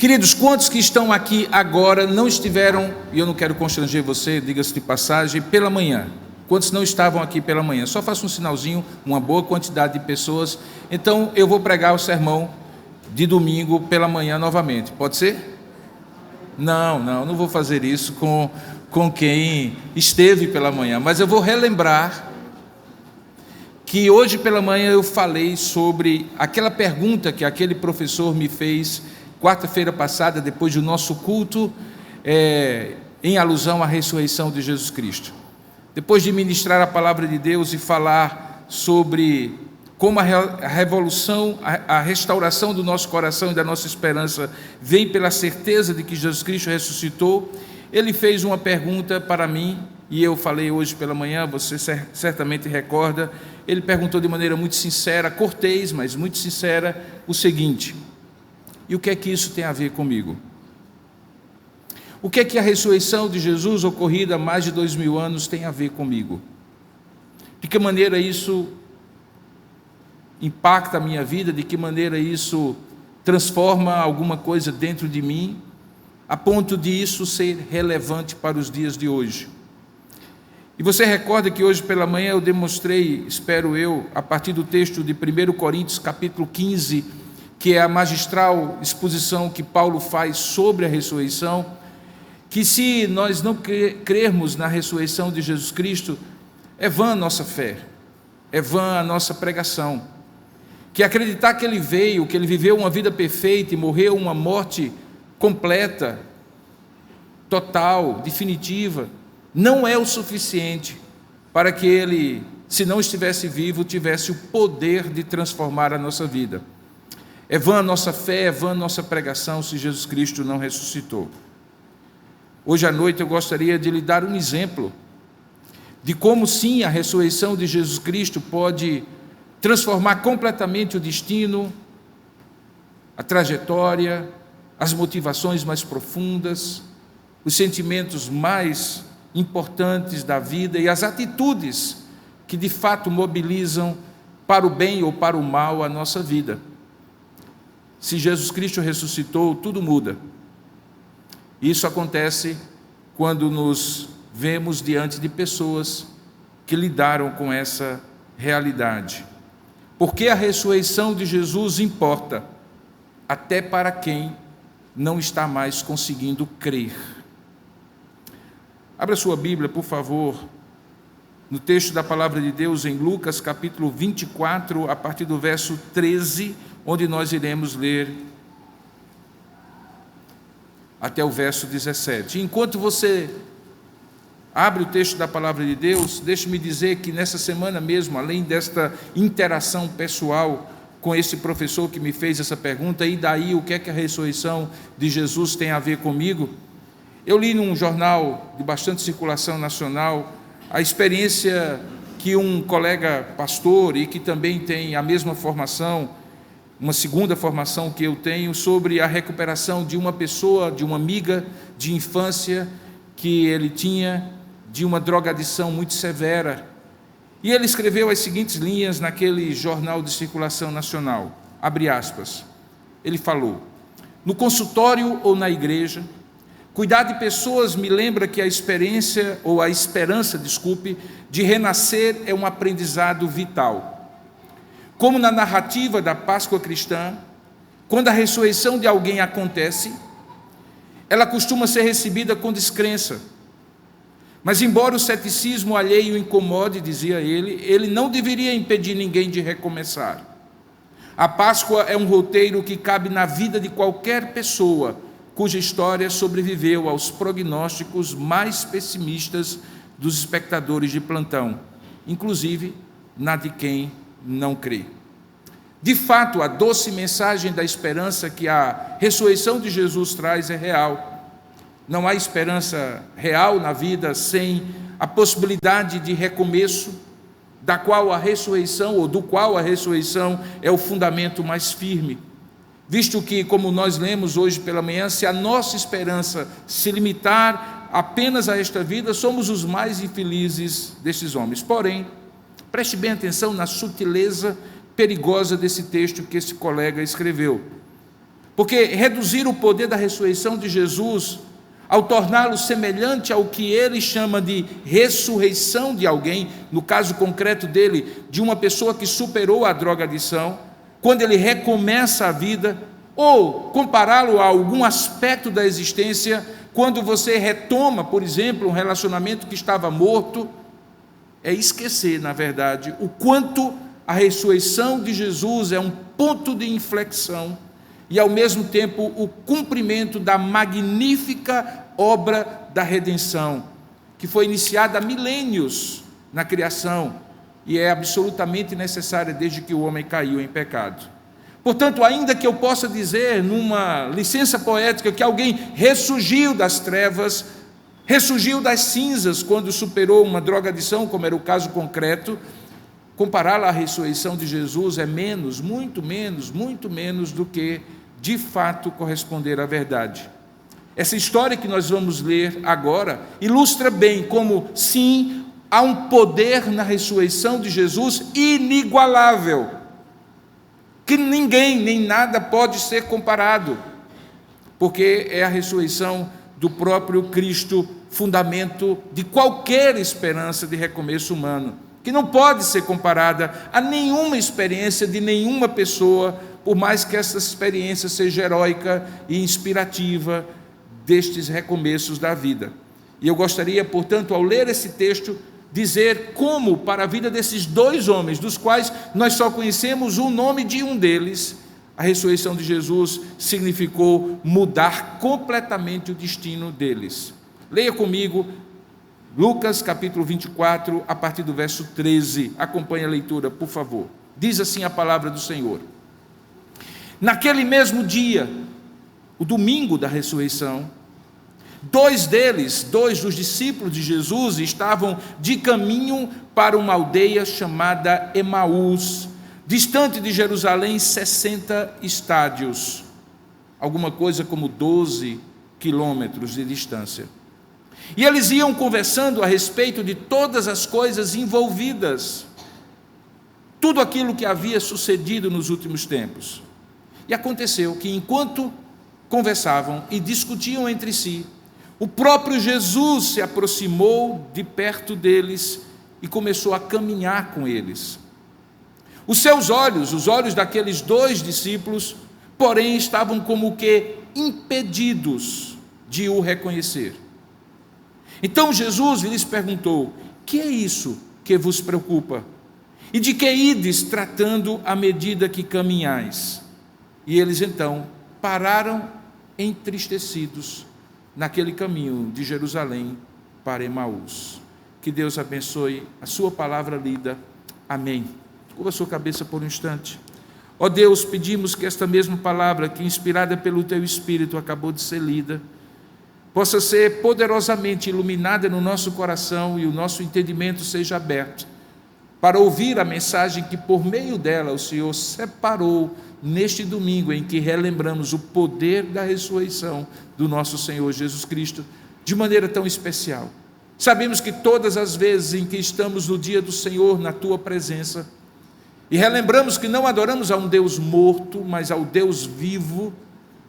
Queridos, quantos que estão aqui agora não estiveram, e eu não quero constranger você, diga-se de passagem, pela manhã? Quantos não estavam aqui pela manhã? Só faça um sinalzinho, uma boa quantidade de pessoas. Então eu vou pregar o sermão de domingo pela manhã novamente, pode ser? Não vou fazer isso com quem esteve pela manhã, mas eu vou relembrar que hoje pela manhã eu falei sobre aquela pergunta que aquele professor me fez quarta-feira passada, depois do nosso culto, em alusão à ressurreição de Jesus Cristo. Depois de ministrar a palavra de Deus e falar sobre como a revolução, a restauração do nosso coração e da nossa esperança vem pela certeza de que Jesus Cristo ressuscitou, ele fez uma pergunta para mim, e eu falei hoje pela manhã, você certamente recorda. Ele perguntou de maneira muito sincera, cortês, mas muito sincera, o seguinte: e o que é que isso tem a ver comigo? O que é que a ressurreição de Jesus, ocorrida há mais de 2000 anos, tem a ver comigo? De que maneira isso impacta a minha vida? De que maneira isso transforma alguma coisa dentro de mim, a ponto de isso ser relevante para os dias de hoje? E você recorda que hoje pela manhã eu demonstrei, espero eu, a partir do texto de 1 Coríntios capítulo 15, que é a magistral exposição que Paulo faz sobre a ressurreição, que se nós não crermos na ressurreição de Jesus Cristo, é vã a nossa fé, é vã a nossa pregação, que acreditar que Ele veio, que Ele viveu uma vida perfeita e morreu uma morte completa, total, definitiva, não é o suficiente para que Ele, se não estivesse vivo, tivesse o poder de transformar a nossa vida. É vã a nossa fé, é vã a nossa pregação se Jesus Cristo não ressuscitou. Hoje à noite eu gostaria de lhe dar um exemplo de como sim a ressurreição de Jesus Cristo pode transformar completamente o destino, a trajetória, as motivações mais profundas, os sentimentos mais importantes da vida e as atitudes que de fato mobilizam para o bem ou para o mal a nossa vida. Se Jesus Cristo ressuscitou, tudo muda. Isso acontece quando nos vemos diante de pessoas que lidaram com essa realidade. Porque a ressurreição de Jesus importa, até para quem não está mais conseguindo crer. Abra sua Bíblia, por favor, no texto da palavra de Deus em Lucas capítulo 24, a partir do verso 13, onde nós iremos ler até o verso 17. Enquanto você abre o texto da palavra de Deus, deixe-me dizer que nessa semana mesmo, além desta interação pessoal com esse professor que me fez essa pergunta, e daí o que é que a ressurreição de Jesus tem a ver comigo, eu li num jornal de bastante circulação nacional a experiência que um colega pastor, e que também tem a mesma formação, uma segunda formação que eu tenho, sobre a recuperação de uma pessoa, de uma amiga de infância que ele tinha, de uma drogadição muito severa. E ele escreveu as seguintes linhas naquele jornal de circulação nacional, abre aspas, ele falou: no consultório ou na igreja, cuidar de pessoas me lembra que a esperança, de renascer é um aprendizado vital. Como na narrativa da Páscoa cristã, quando a ressurreição de alguém acontece, ela costuma ser recebida com descrença. Mas embora o ceticismo alheio incomode, dizia ele não deveria impedir ninguém de recomeçar. A Páscoa é um roteiro que cabe na vida de qualquer pessoa cuja história sobreviveu aos prognósticos mais pessimistas dos espectadores de plantão, inclusive na de quem não crê. De fato, a doce mensagem da esperança que a ressurreição de Jesus traz é real. Não há esperança real na vida sem a possibilidade de recomeço, do qual a ressurreição é o fundamento mais firme. Visto que, como nós lemos hoje pela manhã, se a nossa esperança se limitar apenas a esta vida, somos os mais infelizes desses homens. Porém, preste bem atenção na sutileza perigosa desse texto que esse colega escreveu. Porque reduzir o poder da ressurreição de Jesus, ao torná-lo semelhante ao que ele chama de ressurreição de alguém, no caso concreto dele, de uma pessoa que superou a drogadição, quando ele recomeça a vida, ou compará-lo a algum aspecto da existência, quando você retoma, por exemplo, um relacionamento que estava morto, é esquecer, na verdade, o quanto a ressurreição de Jesus é um ponto de inflexão e, ao mesmo tempo, o cumprimento da magnífica obra da redenção, que foi iniciada há milênios na criação e é absolutamente necessária desde que o homem caiu em pecado. Portanto, ainda que eu possa dizer, numa licença poética, que alguém ressurgiu das trevas, ressurgiu das cinzas quando superou uma drogadição, como era o caso concreto, compará-la à ressurreição de Jesus é menos, muito menos do que, de fato, corresponder à verdade. Essa história que nós vamos ler agora ilustra bem como, sim, há um poder na ressurreição de Jesus inigualável, que ninguém, nem nada pode ser comparado, porque é a ressurreição do próprio Cristo, fundamento de qualquer esperança de recomeço humano, que não pode ser comparada a nenhuma experiência de nenhuma pessoa, por mais que essa experiência seja heróica e inspirativa destes recomeços da vida. E eu gostaria, portanto, ao ler esse texto, dizer como, para a vida desses dois homens, dos quais nós só conhecemos o nome de um deles, a ressurreição de Jesus significou mudar completamente o destino deles. Leia comigo Lucas capítulo 24, a partir do verso 13. Acompanhe a leitura, por favor. Diz assim a palavra do Senhor: naquele mesmo dia, o domingo da ressurreição, dois dos discípulos de Jesus, estavam de caminho para uma aldeia chamada Emaús, distante de Jerusalém 60 estádios, alguma coisa como 12 quilômetros de distância. E eles iam conversando a respeito de todas as coisas envolvidas, tudo aquilo que havia sucedido nos últimos tempos. E aconteceu que, enquanto conversavam e discutiam entre si, o próprio Jesus se aproximou de perto deles e começou a caminhar com eles. Os seus olhos, os olhos daqueles dois discípulos, porém, estavam como que impedidos de o reconhecer. Então Jesus lhes perguntou: que é isso que vos preocupa? E de que ides tratando à medida que caminhais? E eles então pararam entristecidos naquele caminho de Jerusalém para Emaús. Que Deus abençoe a sua palavra lida. Amém. Curva a sua cabeça por um instante. Ó Deus, pedimos que esta mesma palavra, que inspirada pelo Teu Espírito acabou de ser lida, possa ser poderosamente iluminada no nosso coração e o nosso entendimento seja aberto para ouvir a mensagem que por meio dela o Senhor separou neste domingo em que relembramos o poder da ressurreição do nosso Senhor Jesus Cristo de maneira tão especial. Sabemos que todas as vezes em que estamos no dia do Senhor na Tua presença e relembramos que não adoramos a um Deus morto, mas ao Deus vivo,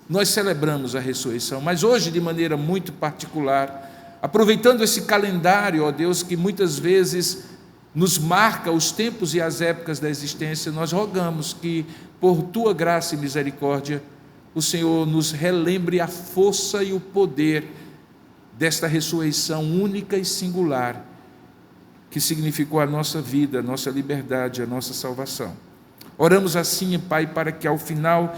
nós celebramos a ressurreição. Mas hoje, de maneira muito particular, aproveitando esse calendário, ó Deus, que muitas vezes nos marca os tempos e as épocas da existência, nós rogamos que, por Tua graça e misericórdia, o Senhor nos relembre a força e o poder desta ressurreição única e singular, que significou a nossa vida, a nossa liberdade, a nossa salvação. Oramos assim, Pai, para que ao final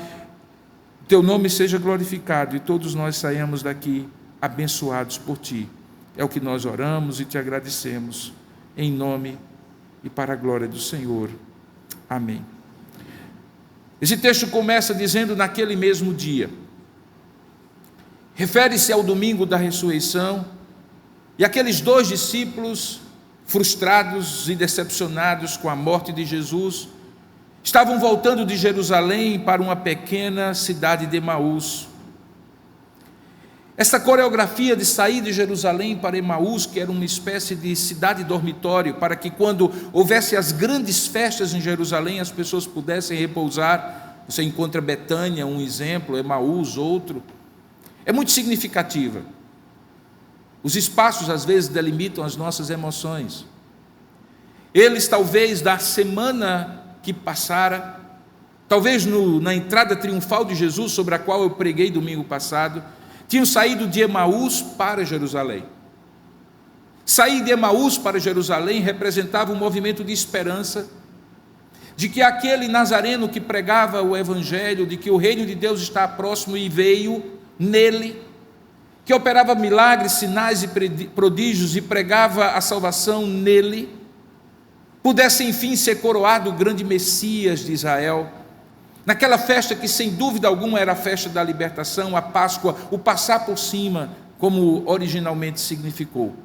Teu nome seja glorificado e todos nós saiamos daqui abençoados por Ti. É o que nós oramos e Te agradecemos, em nome e para a glória do Senhor. Amém. Esse texto começa dizendo naquele mesmo dia. Refere-se ao domingo da ressurreição, e aqueles dois discípulos, frustrados e decepcionados com a morte de Jesus, estavam voltando de Jerusalém para uma pequena cidade de Emaús. Essa coreografia de sair de Jerusalém para Emaús, que era uma espécie de cidade dormitório, para que quando houvesse as grandes festas em Jerusalém, as pessoas pudessem repousar, Você encontra Betânia, um exemplo, Emaús, outro. É muito significativa. Os espaços, às vezes, delimitam as nossas emoções. Eles, talvez, da semana que passara, talvez na entrada triunfal de Jesus, sobre a qual eu preguei domingo passado, tinham saído de Emaús para Jerusalém. Sair de Emaús para Jerusalém representava um movimento de esperança, de que aquele nazareno que pregava o evangelho, de que o reino de Deus está próximo e veio nele, que operava milagres, sinais e prodígios e pregava a salvação nele, pudesse enfim ser coroado o grande Messias de Israel, naquela festa que sem dúvida alguma era a festa da libertação, a Páscoa, o passar por cima, como originalmente significou.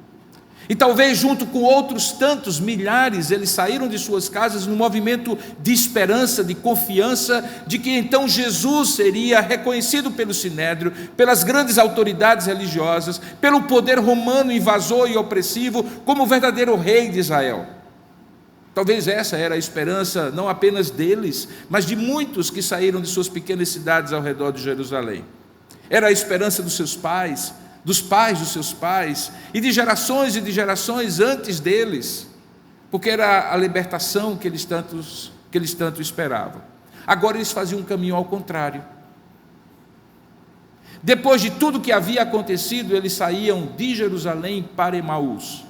E talvez junto com outros tantos milhares, eles saíram de suas casas num movimento de esperança, de confiança, de que então Jesus seria reconhecido pelo Sinédrio, pelas grandes autoridades religiosas, pelo poder romano invasor e opressivo, como o verdadeiro rei de Israel. Talvez essa era a esperança não apenas deles, mas de muitos que saíram de suas pequenas cidades ao redor de Jerusalém. Era a esperança dos seus pais, dos pais dos seus pais, e de gerações antes deles, porque era a libertação que eles tanto esperavam. Agora eles faziam um caminho ao contrário. Depois de tudo que havia acontecido, eles saíam de Jerusalém para Emaús.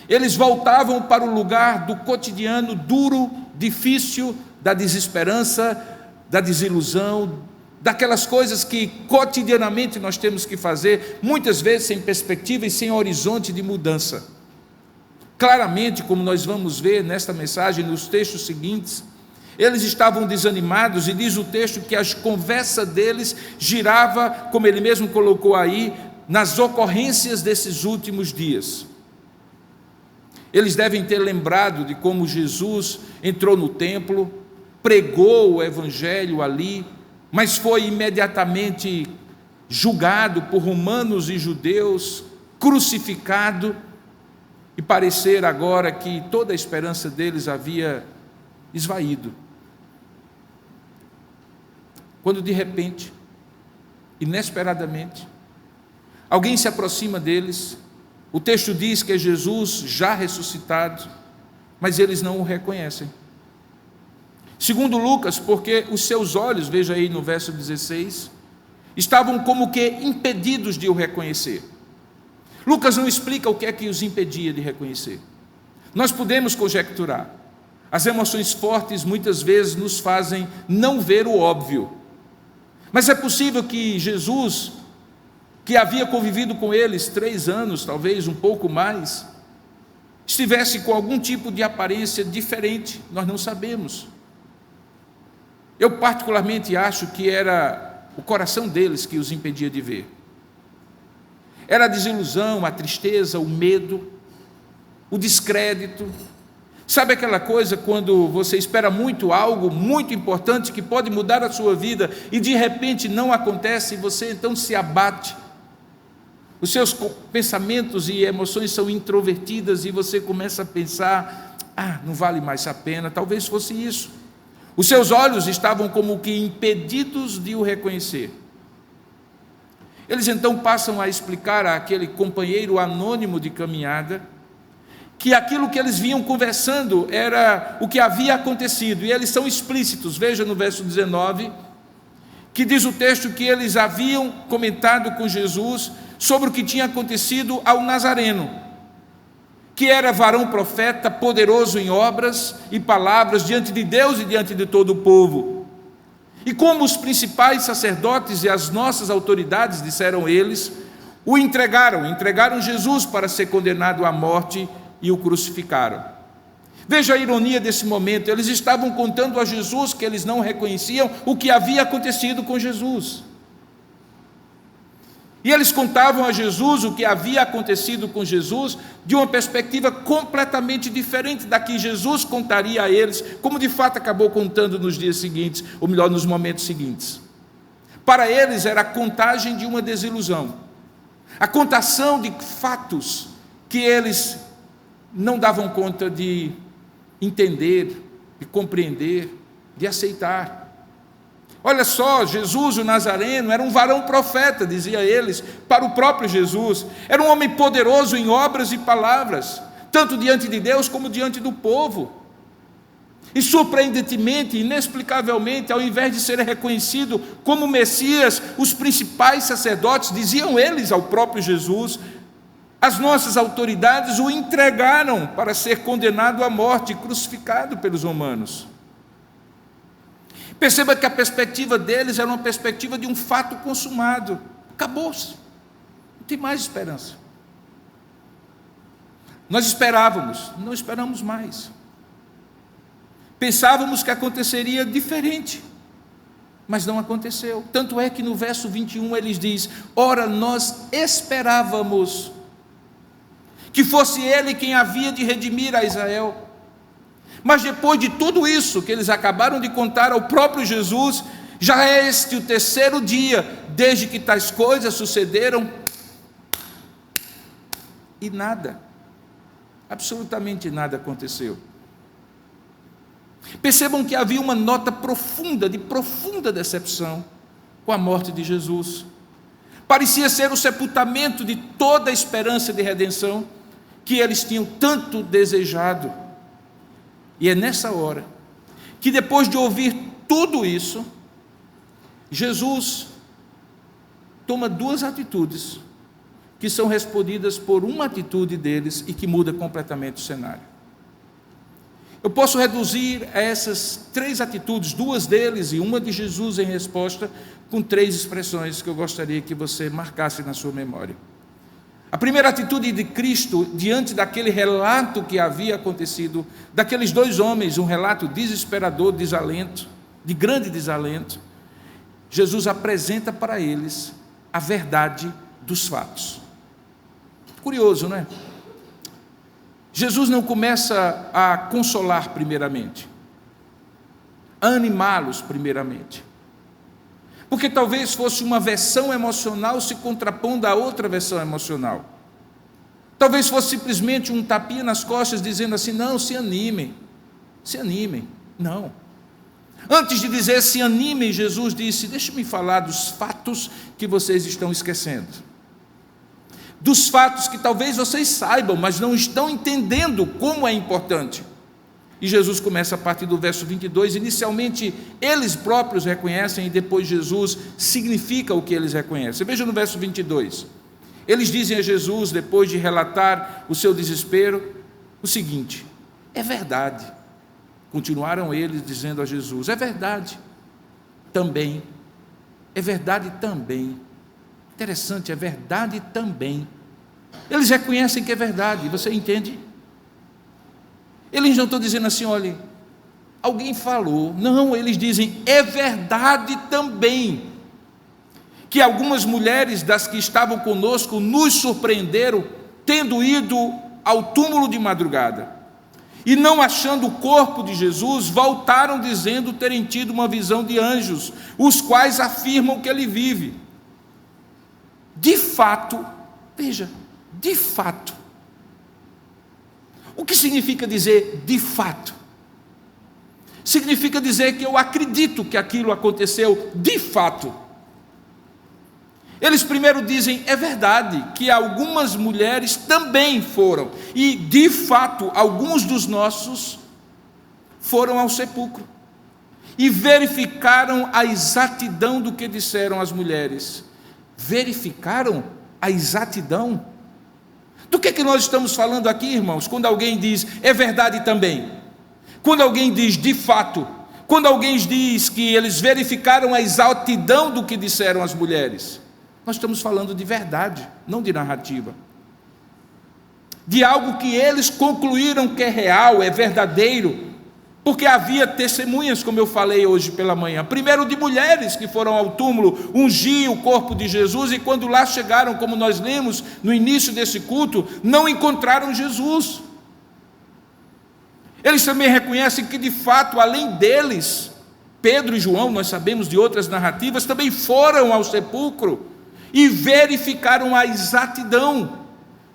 Eles voltavam para o lugar do cotidiano duro, difícil, da desesperança, da desilusão, daquelas coisas que cotidianamente nós temos que fazer, muitas vezes sem perspectiva e sem horizonte de mudança. Claramente, como nós vamos ver nesta mensagem, nos textos seguintes, eles estavam desanimados, e diz o texto que a conversa deles girava, como ele mesmo colocou aí, nas ocorrências desses últimos dias. Eles devem ter lembrado de como Jesus entrou no templo, pregou o evangelho ali, mas foi imediatamente julgado por romanos e judeus, crucificado, e parecer agora que toda a esperança deles havia esvaído. Quando de repente, inesperadamente, alguém se aproxima deles. O texto diz que é Jesus já ressuscitado, mas eles não o reconhecem. Segundo Lucas, porque os seus olhos, veja aí no verso 16, estavam como que impedidos de o reconhecer. Lucas não explica o que é que os impedia de reconhecer. Nós podemos conjecturar. As emoções fortes muitas vezes nos fazem não ver o óbvio. Mas é possível que Jesus, que havia convivido com eles 3 anos, talvez um pouco mais, estivesse com algum tipo de aparência diferente, nós não sabemos. Eu particularmente acho que era o coração deles que os impedia de ver. Era a desilusão, a tristeza, o medo, o descrédito. Sabe aquela coisa quando você espera muito algo muito importante que pode mudar a sua vida e de repente não acontece e você então se abate? Os seus pensamentos e emoções são introvertidas e você começa a pensar, não vale mais a pena, talvez fosse isso. Os seus olhos estavam como que impedidos de o reconhecer. Eles então passam a explicar àquele companheiro anônimo de caminhada que aquilo que eles vinham conversando era o que havia acontecido, e eles são explícitos. Veja no verso 19, que diz o texto que eles haviam comentado com Jesus sobre o que tinha acontecido ao Nazareno, que era varão profeta, poderoso em obras e palavras diante de Deus e diante de todo o povo. E como os principais sacerdotes e as nossas autoridades, disseram eles, o entregaram Jesus para ser condenado à morte e o crucificaram. Veja a ironia desse momento, eles estavam contando a Jesus, que eles não reconheciam, o que havia acontecido com Jesus. E eles contavam a Jesus o que havia acontecido com Jesus de uma perspectiva completamente diferente da que Jesus contaria a eles, como de fato acabou contando nos dias seguintes, ou melhor, nos momentos seguintes. Para eles era a contagem de uma desilusão, a contação de fatos que eles não davam conta de entender, de compreender, de aceitar. Olha só, Jesus o Nazareno era um varão profeta, dizia eles, para o próprio Jesus. Era um homem poderoso em obras e palavras, tanto diante de Deus como diante do povo. E surpreendentemente, inexplicavelmente, ao invés de ser reconhecido como Messias, os principais sacerdotes, diziam eles ao próprio Jesus, as nossas autoridades o entregaram para ser condenado à morte e crucificado pelos romanos. Perceba que a perspectiva deles era uma perspectiva de um fato consumado. Acabou-se. Não tem mais esperança. Nós esperávamos, não esperamos mais. Pensávamos que aconteceria diferente, mas não aconteceu. Tanto é que no verso 21 eles diz: ora, nós esperávamos que fosse ele quem havia de redimir a Israel. Mas depois de tudo isso que eles acabaram de contar ao próprio Jesus, já é este o terceiro dia desde que tais coisas sucederam, e nada, absolutamente nada aconteceu. Percebam que havia uma nota profunda, de profunda decepção com a morte de Jesus. Parecia ser o sepultamento de toda a esperança de redenção que eles tinham tanto desejado. E é nessa hora que, depois de ouvir tudo isso, Jesus toma duas atitudes que são respondidas por uma atitude deles e que muda completamente o cenário. Eu posso reduzir a essas três atitudes, duas deles e uma de Jesus em resposta, com três expressões que eu gostaria que você marcasse na sua memória. A primeira atitude de Cristo, diante daquele relato que havia acontecido, daqueles dois homens, um relato desesperador, desalento, de grande desalento, Jesus apresenta para eles a verdade dos fatos. Curioso, não é? Jesus não começa a consolar primeiramente, a animá-los primeiramente, porque talvez fosse uma versão emocional se contrapondo à outra versão emocional. Talvez fosse simplesmente um tapinha nas costas dizendo assim: não, se animem, não. Antes de dizer se animem, Jesus disse: deixe-me falar dos fatos que vocês estão esquecendo. Dos fatos que talvez vocês saibam, mas não estão entendendo como é importante. E Jesus começa a partir do verso 22, inicialmente eles próprios reconhecem e depois Jesus significa o que eles reconhecem. Veja no verso 22, eles dizem a Jesus, depois de relatar o seu desespero, o seguinte: é verdade. Continuaram eles dizendo a Jesus: é verdade também, é verdade também. Interessante, é verdade também. Eles reconhecem que é verdade, você entende? Eles não estão dizendo assim: olha, alguém falou. Não, eles dizem: é verdade também, que algumas mulheres das que estavam conosco nos surpreenderam, tendo ido ao túmulo de madrugada, e não achando o corpo de Jesus, voltaram dizendo terem tido uma visão de anjos, os quais afirmam que ele vive. De fato, veja, de fato. O que significa dizer de fato? Significa dizer que eu acredito que aquilo aconteceu de fato. Eles primeiro dizem: é verdade que algumas mulheres também foram, e de fato alguns dos nossos foram ao sepulcro e verificaram a exatidão do que disseram as mulheres. Verificaram a exatidão? Do que nós estamos falando aqui, irmãos, quando alguém diz é verdade também? Quando alguém diz de fato? Quando alguém diz que eles verificaram a exatidão do que disseram as mulheres? Nós estamos falando de verdade, não de narrativa. De algo que eles concluíram que é real, é verdadeiro, porque havia testemunhas, como eu falei hoje pela manhã. Primeiro, de mulheres que foram ao túmulo ungir o corpo de Jesus, e quando lá chegaram, como nós lemos no início desse culto, não encontraram Jesus. Eles também reconhecem que, de fato, além deles, Pedro e João, nós sabemos de outras narrativas, também foram ao sepulcro e verificaram a exatidão.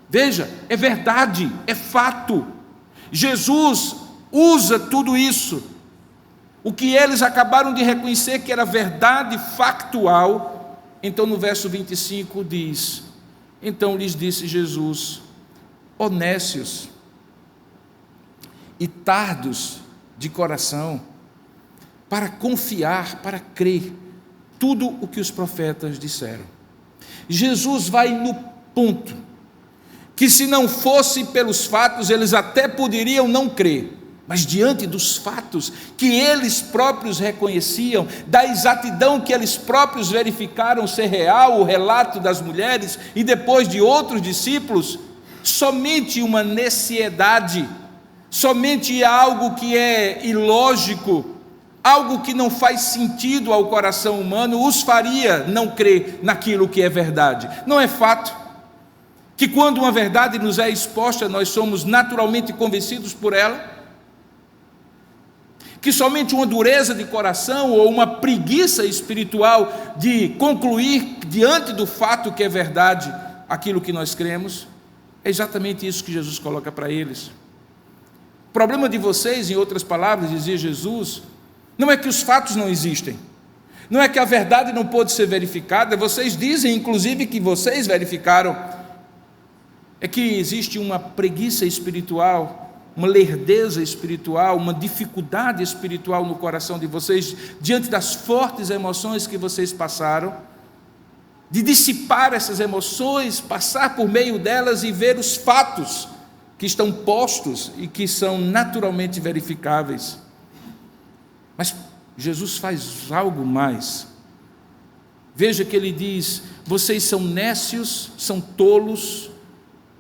Veja, é verdade, é fato. Jesus usa tudo isso o que eles acabaram de reconhecer que era verdade factual, então no verso 25 diz: então lhes disse Jesus: ó nécios e tardos de coração, para confiar, para crer tudo o que os profetas disseram. Jesus vai no ponto, que se não fosse pelos fatos, eles até poderiam não crer, mas diante dos fatos que eles próprios reconheciam, da exatidão que eles próprios verificaram ser real, o relato das mulheres e depois de outros discípulos, somente uma neciedade, somente algo que é ilógico, algo que não faz sentido ao coração humano, os faria não crer naquilo que é verdade. Não é fato que quando uma verdade nos é exposta, nós somos naturalmente convencidos por ela? Que somente uma dureza de coração ou uma preguiça espiritual de concluir diante do fato que é verdade aquilo que nós cremos? É exatamente isso que Jesus coloca para eles. O problema de vocês, em outras palavras, dizia Jesus, não é que os fatos não existem, não é que a verdade não pode ser verificada, vocês dizem inclusive que vocês verificaram, é que existe uma preguiça espiritual, uma lerdeza espiritual, uma dificuldade espiritual no coração de vocês, diante das fortes emoções que vocês passaram, de dissipar essas emoções, passar por meio delas e ver os fatos que estão postos e que são naturalmente verificáveis. Mas Jesus faz algo mais. Veja que ele diz: vocês são nécios, são tolos,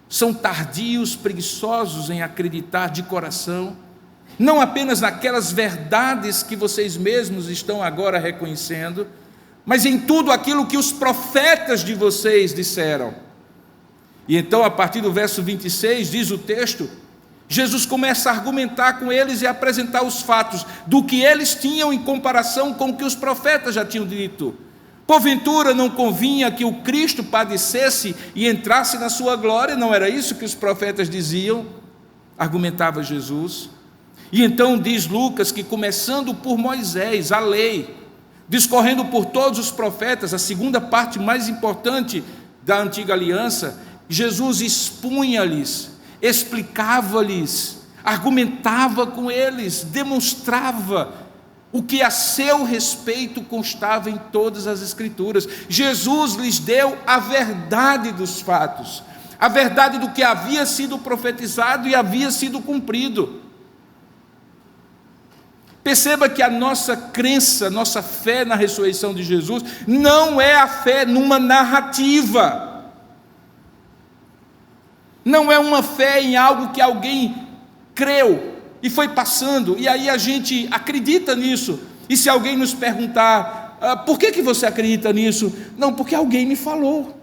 são tardios, preguiçosos em acreditar de coração, não apenas naquelas verdades que vocês mesmos estão agora reconhecendo, mas em tudo aquilo que os profetas de vocês disseram. E então, a partir do verso 26, diz o texto, Jesus começa a argumentar com eles e a apresentar os fatos do que eles tinham em comparação com o que os profetas já tinham dito. Porventura não convinha que o Cristo padecesse e entrasse na sua glória? Não era isso que os profetas diziam? Argumentava Jesus. E então diz Lucas que, começando por Moisés, a lei, discorrendo por todos os profetas, a segunda parte mais importante da antiga aliança, Jesus expunha-lhes, explicava-lhes, argumentava com eles, demonstrava o que a seu respeito constava em todas as Escrituras. Jesus lhes deu a verdade dos fatos, a verdade do que havia sido profetizado e havia sido cumprido. Perceba que a nossa crença, nossa fé na ressurreição de Jesus, não é a fé numa narrativa, não é uma fé em algo que alguém creu e foi passando, e aí a gente acredita nisso, e se alguém nos perguntar, por que você acredita nisso? Não, porque alguém me falou,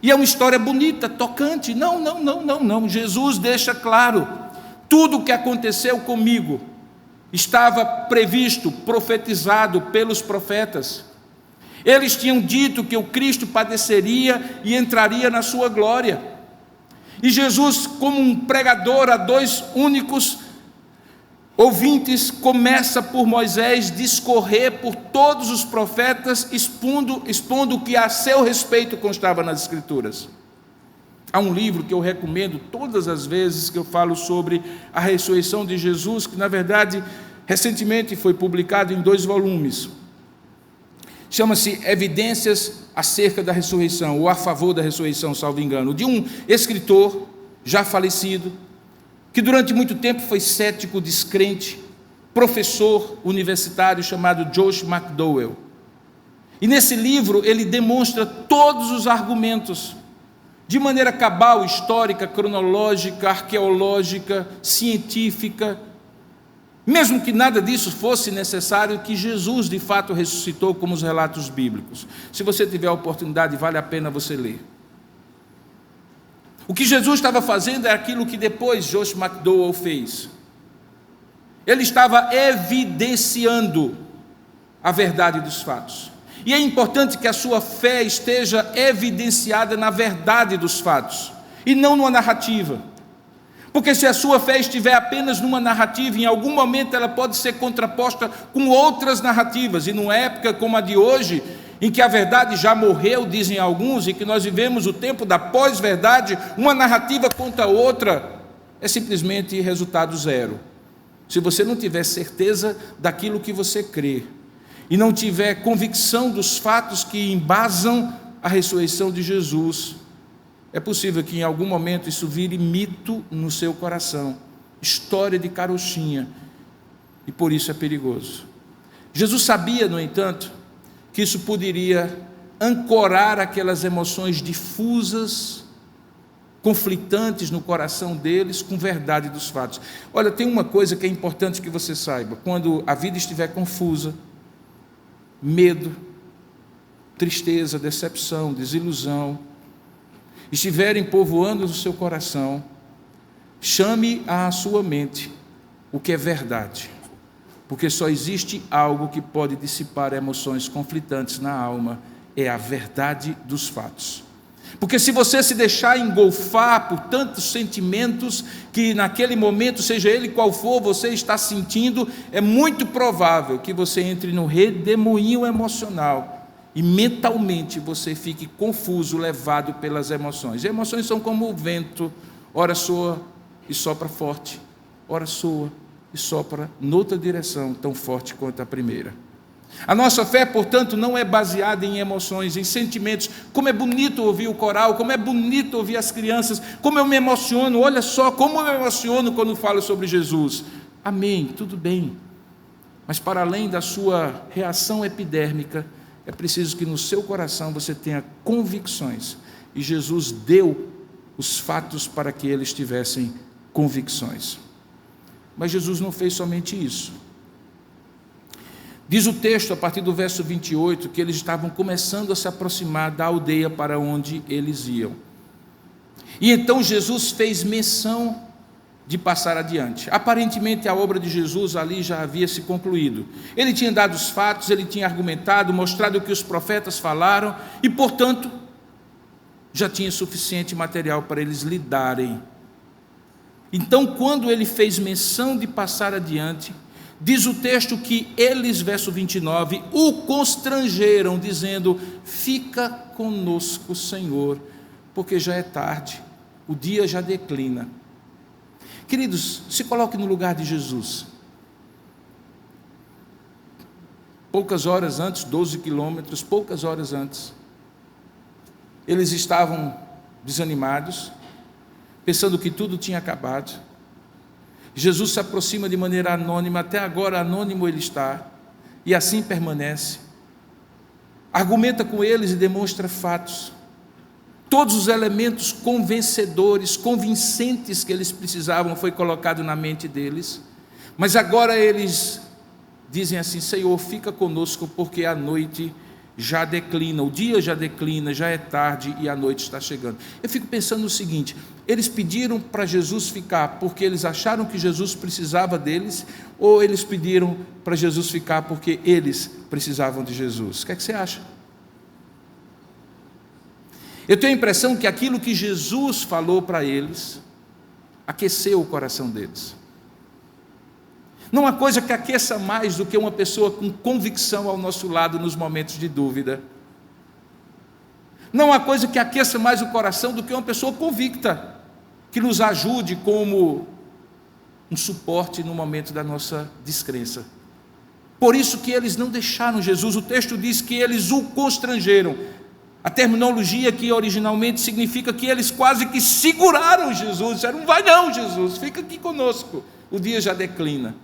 e é uma história bonita, tocante. Não, Jesus deixa claro, tudo o que aconteceu comigo, estava previsto, profetizado pelos profetas, eles tinham dito que o Cristo padeceria e entraria na sua glória, e Jesus, como um pregador a dois únicos ouvintes, começa por Moisés discorrer por todos os profetas, expondo o que a seu respeito constava nas Escrituras. Há um livro que eu recomendo todas as vezes que eu falo sobre a ressurreição de Jesus, que na verdade recentemente foi publicado em 2 volumes. Chama-se Evidências acerca da ressurreição, ou a favor da ressurreição, salvo engano, de um escritor já falecido, que durante muito tempo foi cético, descrente, professor universitário chamado Josh McDowell. E nesse livro ele demonstra todos os argumentos, de maneira cabal, histórica, cronológica, arqueológica, científica, mesmo que nada disso fosse necessário, que Jesus de fato ressuscitou, como os relatos bíblicos. Se você tiver a oportunidade, vale a pena você ler. O que Jesus estava fazendo é aquilo que depois Josh McDowell fez. Ele estava evidenciando a verdade dos fatos. E é importante que a sua fé esteja evidenciada na verdade dos fatos, e não numa narrativa. Porque se a sua fé estiver apenas numa narrativa, em algum momento ela pode ser contraposta com outras narrativas, e numa época como a de hoje, em que a verdade já morreu, dizem alguns, e que nós vivemos o tempo da pós-verdade, uma narrativa contra a outra, é simplesmente resultado zero. Se você não tiver certeza daquilo que você crê, e não tiver convicção dos fatos que embasam a ressurreição de Jesus, é possível que em algum momento isso vire mito no seu coração, história de carochinha, e por isso é perigoso. Jesus sabia, no entanto, que isso poderia ancorar aquelas emoções difusas, conflitantes no coração deles com verdade dos fatos. Olha, tem uma coisa que é importante que você saiba: quando a vida estiver confusa, medo, tristeza, decepção, desilusão estiverem povoando o seu coração, chame à sua mente o que é verdade, porque só existe algo que pode dissipar emoções conflitantes na alma, é a verdade dos fatos. Porque se você se deixar engolfar por tantos sentimentos que naquele momento, seja ele qual for, você está sentindo, é muito provável que você entre no redemoinho emocional e mentalmente você fique confuso, levado pelas emoções. E emoções são como o vento, ora soa e sopra forte, ora soa e sopra noutra direção, tão forte quanto a primeira. A nossa fé, portanto, não é baseada em emoções, em sentimentos. Como é bonito ouvir o coral, como é bonito ouvir as crianças, como eu me emociono, olha só como eu me emociono quando falo sobre Jesus. Amém, tudo bem. Mas para além da sua reação epidérmica, é preciso que no seu coração você tenha convicções, e Jesus deu os fatos para que eles tivessem convicções. Mas Jesus não fez somente isso. Diz o texto, a partir do verso 28, que eles estavam começando a se aproximar da aldeia para onde eles iam. E então Jesus fez menção de passar adiante. Aparentemente a obra de Jesus ali já havia se concluído. Ele tinha dado os fatos, ele tinha argumentado, mostrado o que os profetas falaram, e portanto já tinha suficiente material para eles lidarem. Então, quando ele fez menção de passar adiante, diz o texto que eles, verso 29, o constrangeram, dizendo: fica conosco, Senhor, porque já é tarde, o dia já declina. Queridos, se coloque no lugar de Jesus. Poucas horas antes, 12 quilômetros, poucas horas antes, eles estavam desanimados, pensando que tudo tinha acabado. Jesus se aproxima de maneira anônima, até agora anônimo ele está, e assim permanece. Argumenta com eles e demonstra fatos. Todos os elementos convencedores, convincentes que eles precisavam foi colocado na mente deles. Mas agora eles dizem assim: Senhor, fica conosco, porque a noite já declina, o dia já declina, já é tarde e a noite está chegando. Eu fico pensando no seguinte: eles pediram para Jesus ficar porque eles acharam que Jesus precisava deles, ou eles pediram para Jesus ficar porque eles precisavam de Jesus? O que é que você acha? Eu tenho a impressão que aquilo que Jesus falou para eles aqueceu o coração deles. Não há coisa que aqueça mais do que uma pessoa com convicção ao nosso lado nos momentos de dúvida. Não há coisa que aqueça mais o coração do que uma pessoa convicta, que nos ajude como um suporte no momento da nossa descrença. Por isso que eles não deixaram Jesus. O texto diz que eles o constrangeram. A terminologia aqui originalmente significa que eles quase que seguraram Jesus, disseram: não vai não, Jesus, fica aqui conosco, o dia já declina.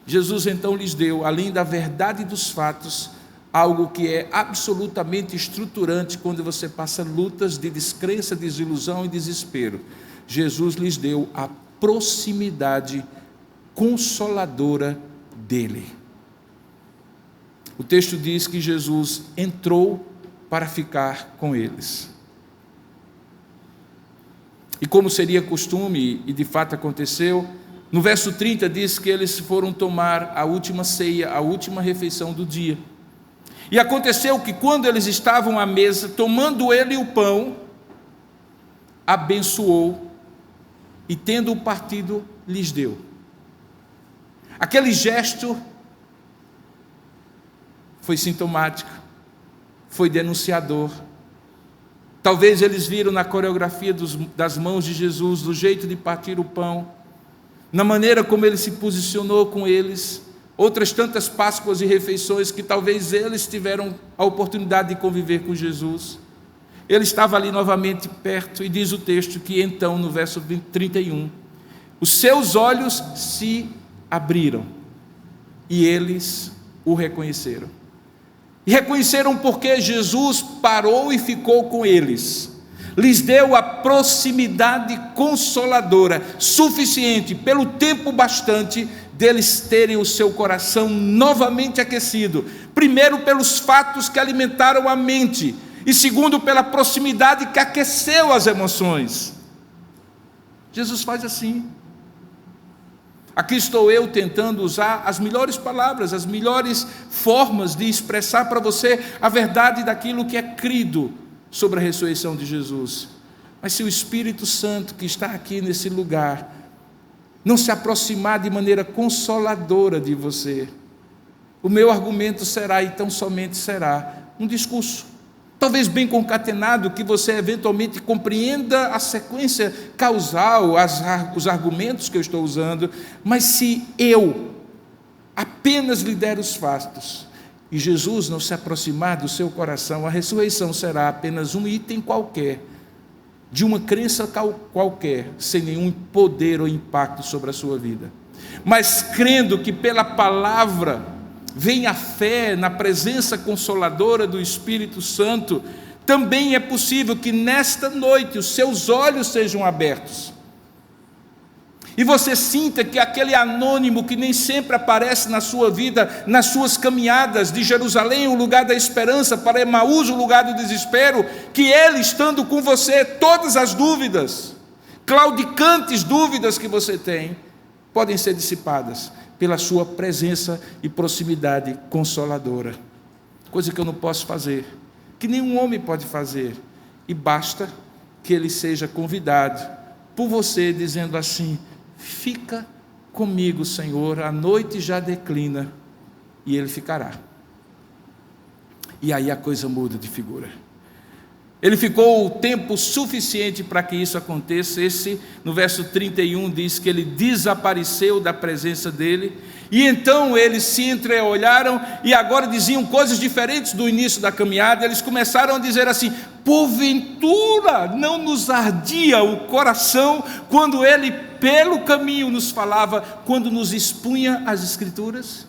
Jesus então lhes deu, além da verdade dos fatos, algo que é absolutamente estruturante quando você passa lutas de descrença, desilusão e desespero. Jesus lhes deu a proximidade consoladora dele. O texto diz que Jesus entrou para ficar com eles. E como seria costume, e de fato aconteceu, no verso 30 diz que eles foram tomar a última ceia, a última refeição do dia. E aconteceu que quando eles estavam à mesa, tomando ele o pão, abençoou e tendo-o partido, lhes deu. Aquele gesto foi sintomático, foi denunciador. Talvez eles viram na coreografia das mãos de Jesus, do jeito de partir o pão, na maneira como ele se posicionou com eles, outras tantas Páscoas e refeições que talvez eles tiveram a oportunidade de conviver com Jesus. Ele estava ali novamente perto, e diz o texto que então, no verso 31, os seus olhos se abriram e eles o reconheceram. E reconheceram porque Jesus parou e ficou com eles. Lhes deu a proximidade consoladora, suficiente, pelo tempo bastante, deles terem o seu coração novamente aquecido. Primeiro, pelos fatos que alimentaram a mente, e segundo, pela proximidade que aqueceu as emoções. Jesus faz assim. Aqui estou eu tentando usar as melhores palavras, as melhores formas de expressar para você a verdade daquilo que é crido sobre a ressurreição de Jesus. Mas se o Espírito Santo que está aqui nesse lugar não se aproximar de maneira consoladora de você, o meu argumento será, e tão somente será, um discurso, talvez bem concatenado, que você eventualmente compreenda a sequência causal, os argumentos que eu estou usando, mas se eu apenas lhe der os fatos, e Jesus não se aproximar do seu coração, a ressurreição será apenas um item qualquer, de uma crença qualquer, sem nenhum poder ou impacto sobre a sua vida. Mas crendo que pela palavra vem a fé na presença consoladora do Espírito Santo, também é possível que nesta noite os seus olhos sejam abertos, e você sinta que aquele anônimo que nem sempre aparece na sua vida, nas suas caminhadas de Jerusalém, o lugar da esperança, para Emaús, o lugar do desespero, que ele estando com você, todas as dúvidas, claudicantes dúvidas que você tem, podem ser dissipadas pela sua presença e proximidade consoladora. Coisa que eu não posso fazer, que nenhum homem pode fazer, e basta que ele seja convidado por você, dizendo assim: fica comigo, Senhor, a noite já declina, e ele ficará. E aí a coisa muda de figura. Ele ficou o tempo suficiente para que isso aconteça. No verso 31 diz que ele desapareceu da presença dele, e então eles se entreolharam, e agora diziam coisas diferentes do início da caminhada. Eles começaram a dizer assim: porventura não nos ardia o coração quando ele pelo caminho nos falava, quando nos expunha as Escrituras?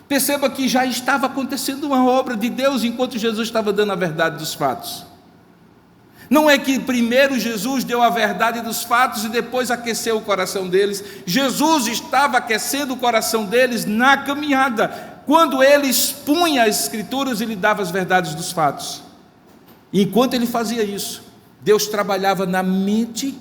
Perceba que já estava acontecendo uma obra de Deus enquanto Jesus estava dando a verdade dos fatos. Não é que primeiro Jesus deu a verdade dos fatos e depois aqueceu o coração deles. Jesus estava aquecendo o coração deles na caminhada, quando ele expunha as Escrituras e lhe dava as verdades dos fatos. E enquanto ele fazia isso, Deus trabalhava na mente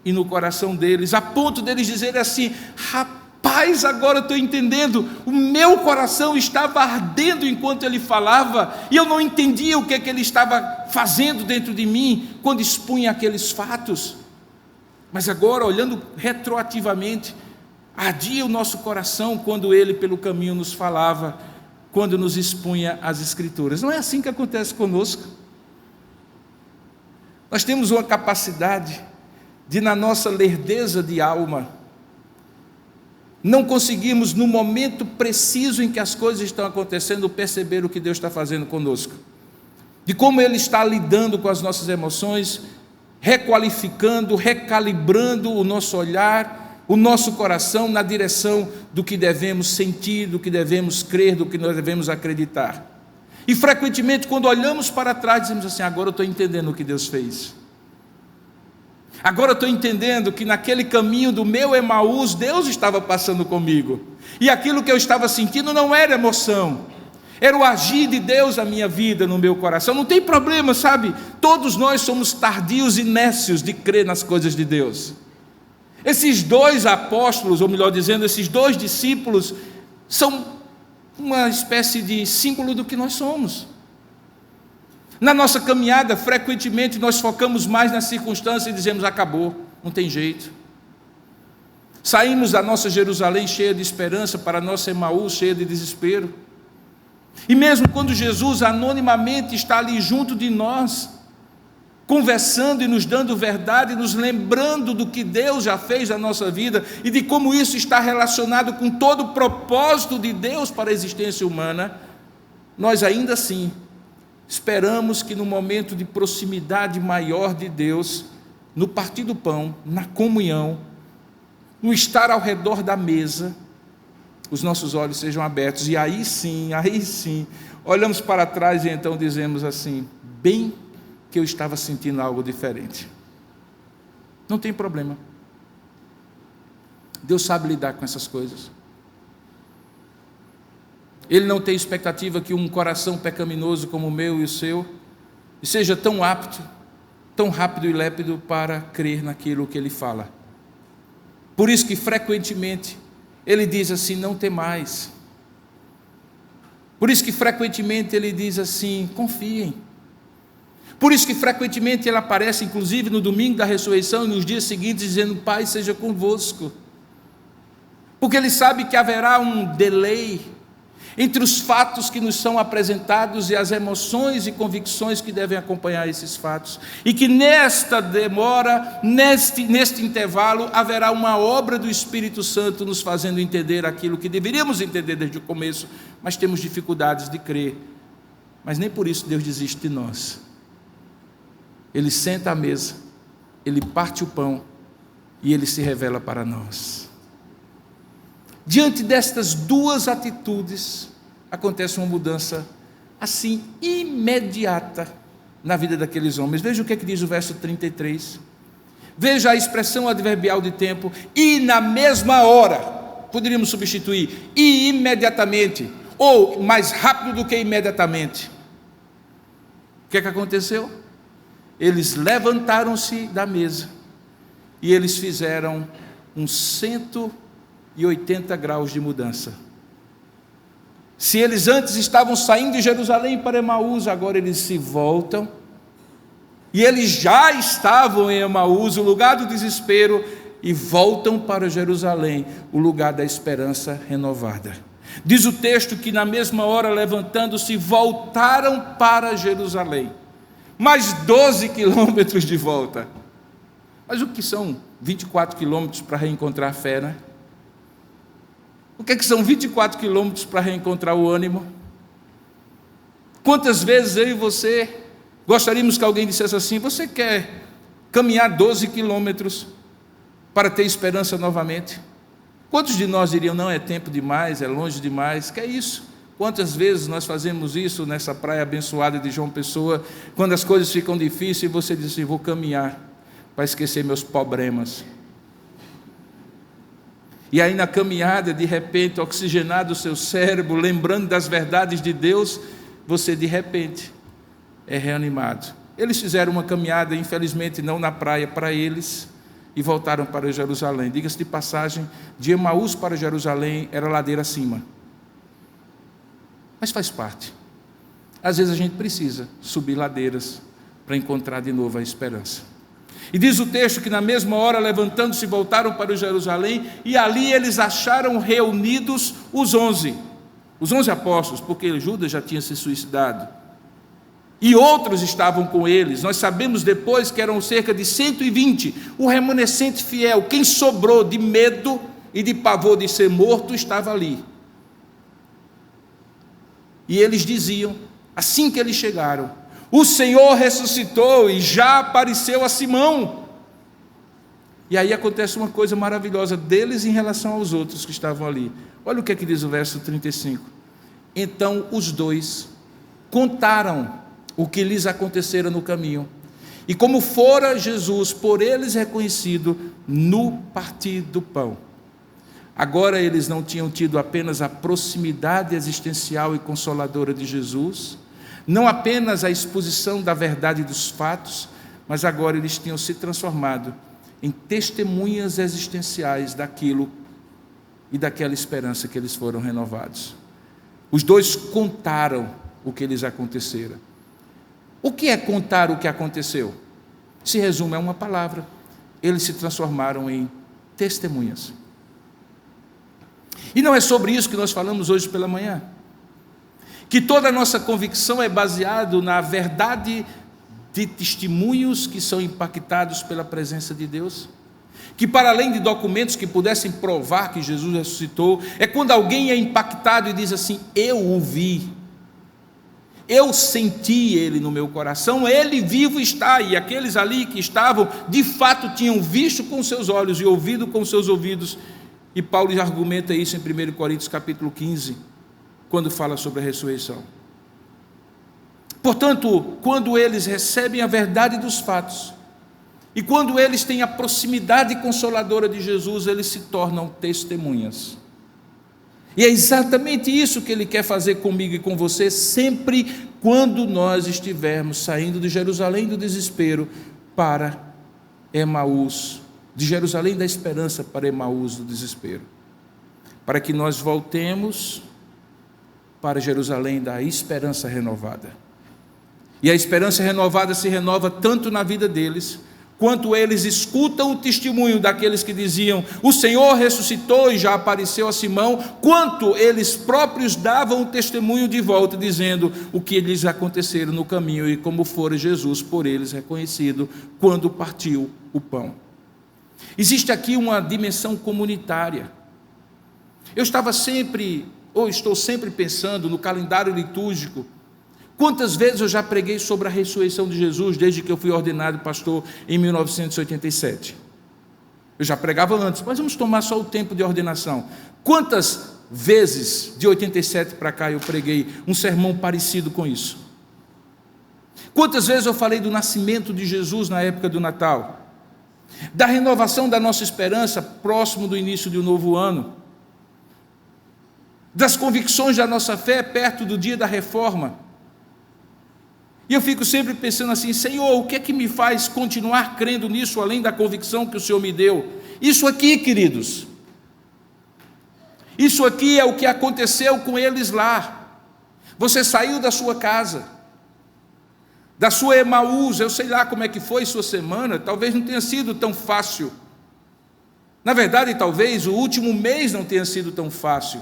e no coração deles, a ponto deles dizerem assim: rapaz, agora eu estou entendendo, o meu coração estava ardendo enquanto ele falava, e eu não entendia o que ele estava fazendo dentro de mim, quando expunha aqueles fatos. Mas agora, olhando retroativamente, ardia o nosso coração quando ele pelo caminho nos falava, quando nos expunha as Escrituras. Não é assim que acontece conosco. Nós temos uma capacidade de, na nossa lerdeza de alma, não conseguimos, no momento preciso em que as coisas estão acontecendo, perceber o que Deus está fazendo conosco, de como Ele está lidando com as nossas emoções, requalificando, recalibrando o nosso olhar, o nosso coração na direção do que devemos sentir, do que devemos crer, do que nós devemos acreditar. E frequentemente, quando olhamos para trás, dizemos assim: agora eu estou entendendo o que Deus fez. Agora eu estou entendendo que naquele caminho do meu Emaús, Deus estava passando comigo. E aquilo que eu estava sentindo não era emoção, era o agir de Deus na minha vida, no meu coração. Não tem problema, sabe? Todos nós somos tardios e nécios de crer nas coisas de Deus. Esses dois apóstolos, ou melhor dizendo, esses dois discípulos, são uma espécie de símbolo do que nós somos. Na nossa caminhada, frequentemente nós focamos mais na circunstância e dizemos: acabou, não tem jeito. Saímos da nossa Jerusalém cheia de esperança para a nossa Emaús cheia de desespero. E mesmo quando Jesus anonimamente está ali junto de nós, conversando e nos dando verdade, nos lembrando do que Deus já fez na nossa vida e de como isso está relacionado com todo o propósito de Deus para a existência humana, nós ainda assim esperamos que no momento de proximidade maior de Deus, no partir do pão, na comunhão, no estar ao redor da mesa, os nossos olhos sejam abertos, e aí sim, olhamos para trás e então dizemos assim: bem que eu estava sentindo algo diferente. Não tem problema. Deus sabe lidar com essas coisas. Ele não tem expectativa que um coração pecaminoso como o meu e o seu seja tão apto, tão rápido e lépido para crer naquilo que Ele fala. Por isso que frequentemente Ele diz assim: não temais. Por isso que frequentemente Ele diz assim: confiem. Por isso que frequentemente Ele aparece, inclusive no domingo da ressurreição e nos dias seguintes, dizendo: Pai seja convosco. Porque Ele sabe que haverá um delay entre os fatos que nos são apresentados e as emoções e convicções que devem acompanhar esses fatos, e que nesta demora, neste intervalo, haverá uma obra do Espírito Santo nos fazendo entender aquilo que deveríamos entender desde o começo, mas temos dificuldades de crer. Mas nem por isso Deus desiste de nós. Ele senta à mesa, Ele parte o pão e Ele se revela para nós. Diante destas duas atitudes, acontece uma mudança assim imediata na vida daqueles homens. Veja o que é que diz o verso 33. Veja a expressão adverbial de tempo: e na mesma hora. Poderíamos substituir e imediatamente, ou mais rápido do que imediatamente. O que é que aconteceu? Eles levantaram-se da mesa e eles fizeram uns 180 graus de mudança. Se eles antes estavam saindo de Jerusalém para Emaús, agora eles se voltam, e eles já estavam em Emaús, o lugar do desespero, e voltam para Jerusalém, o lugar da esperança renovada. Diz o texto que na mesma hora, levantando-se, voltaram para Jerusalém, mais 12 quilômetros de volta. Mas o que são 24 quilômetros para reencontrar a fé, né? O que é que são 24 quilômetros para reencontrar o ânimo? Quantas vezes eu e você gostaríamos que alguém dissesse assim: você quer caminhar 12 quilômetros para ter esperança novamente? Quantos de nós diriam: não, é tempo demais, é longe demais? Que é isso? Quantas vezes nós fazemos isso nessa praia abençoada de João Pessoa, quando as coisas ficam difíceis e você diz assim: vou caminhar para esquecer meus problemas. E aí na caminhada, de repente, oxigenado o seu cérebro, lembrando das verdades de Deus, você de repente é reanimado. Eles fizeram uma caminhada, infelizmente não na praia para eles, e voltaram para Jerusalém. Diga-se de passagem, de Emaús para Jerusalém era ladeira acima. Mas faz parte. Às vezes a gente precisa subir ladeiras para encontrar de novo a esperança. E diz o texto que na mesma hora, levantando-se, voltaram para Jerusalém, e ali eles acharam reunidos os 11 apóstolos, porque Judas já tinha se suicidado, e outros estavam com eles. Nós sabemos depois que eram cerca de 120, o remanescente fiel, quem sobrou de medo e de pavor de ser morto, estava ali. E eles diziam, assim que eles chegaram: o Senhor ressuscitou e já apareceu a Simão. E aí acontece uma coisa maravilhosa deles em relação aos outros que estavam ali. Olha o que é que diz o verso 35. Então os dois contaram o que lhes acontecera no caminho, e como fora Jesus por eles reconhecido no partir do pão. Agora eles não tinham tido apenas a proximidade existencial e consoladora de Jesus, não apenas a exposição da verdade dos fatos, mas agora eles tinham se transformado em testemunhas existenciais daquilo e daquela esperança que eles foram renovados. Os dois contaram o que lhes acontecera. O que é contar o que aconteceu? Se resume a uma palavra: eles se transformaram em testemunhas. E não é sobre isso que nós falamos hoje pela manhã. Que toda a nossa convicção é baseada na verdade de testemunhos que são impactados pela presença de Deus. Que para além de documentos que pudessem provar que Jesus ressuscitou, é quando alguém é impactado e diz assim: eu o vi, eu senti ele no meu coração, ele vivo está, e aqueles ali que estavam, de fato tinham visto com seus olhos e ouvido com seus ouvidos. E Paulo argumenta isso em 1 Coríntios capítulo 15, quando fala sobre a ressurreição. Portanto, quando eles recebem a verdade dos fatos, e quando eles têm a proximidade consoladora de Jesus, eles se tornam testemunhas. E é exatamente isso que Ele quer fazer comigo e com você, sempre quando nós estivermos saindo de Jerusalém do desespero para Emaús, de Jerusalém da esperança para Emaús do desespero, para que nós voltemos para Jerusalém da esperança renovada. E a esperança renovada se renova tanto na vida deles, quanto eles escutam o testemunho daqueles que diziam: o Senhor ressuscitou e já apareceu a Simão, quanto eles próprios davam o testemunho de volta, dizendo o que lhes aconteceram no caminho e como fora Jesus por eles reconhecido quando partiu o pão. Existe aqui uma dimensão comunitária. Eu estava sempre, ou estou sempre pensando no calendário litúrgico. Quantas vezes eu já preguei sobre a ressurreição de Jesus desde que eu fui ordenado pastor em 1987? Eu já pregava antes, mas vamos tomar só o tempo de ordenação. Quantas vezes de 87 para cá eu preguei um sermão parecido com isso? Quantas vezes eu falei do nascimento de Jesus na época do Natal? Da renovação da nossa esperança próximo do início de um novo ano? Das convicções da nossa fé perto do dia da reforma? E eu fico sempre pensando assim: Senhor, o que é que me faz continuar crendo nisso, além da convicção que o Senhor me deu? Isso aqui, queridos, isso aqui é o que aconteceu com eles lá. Você saiu da sua casa, da sua Emaús, eu sei lá como é que foi sua semana, talvez não tenha sido tão fácil. Na verdade, talvez o último mês não tenha sido tão fácil.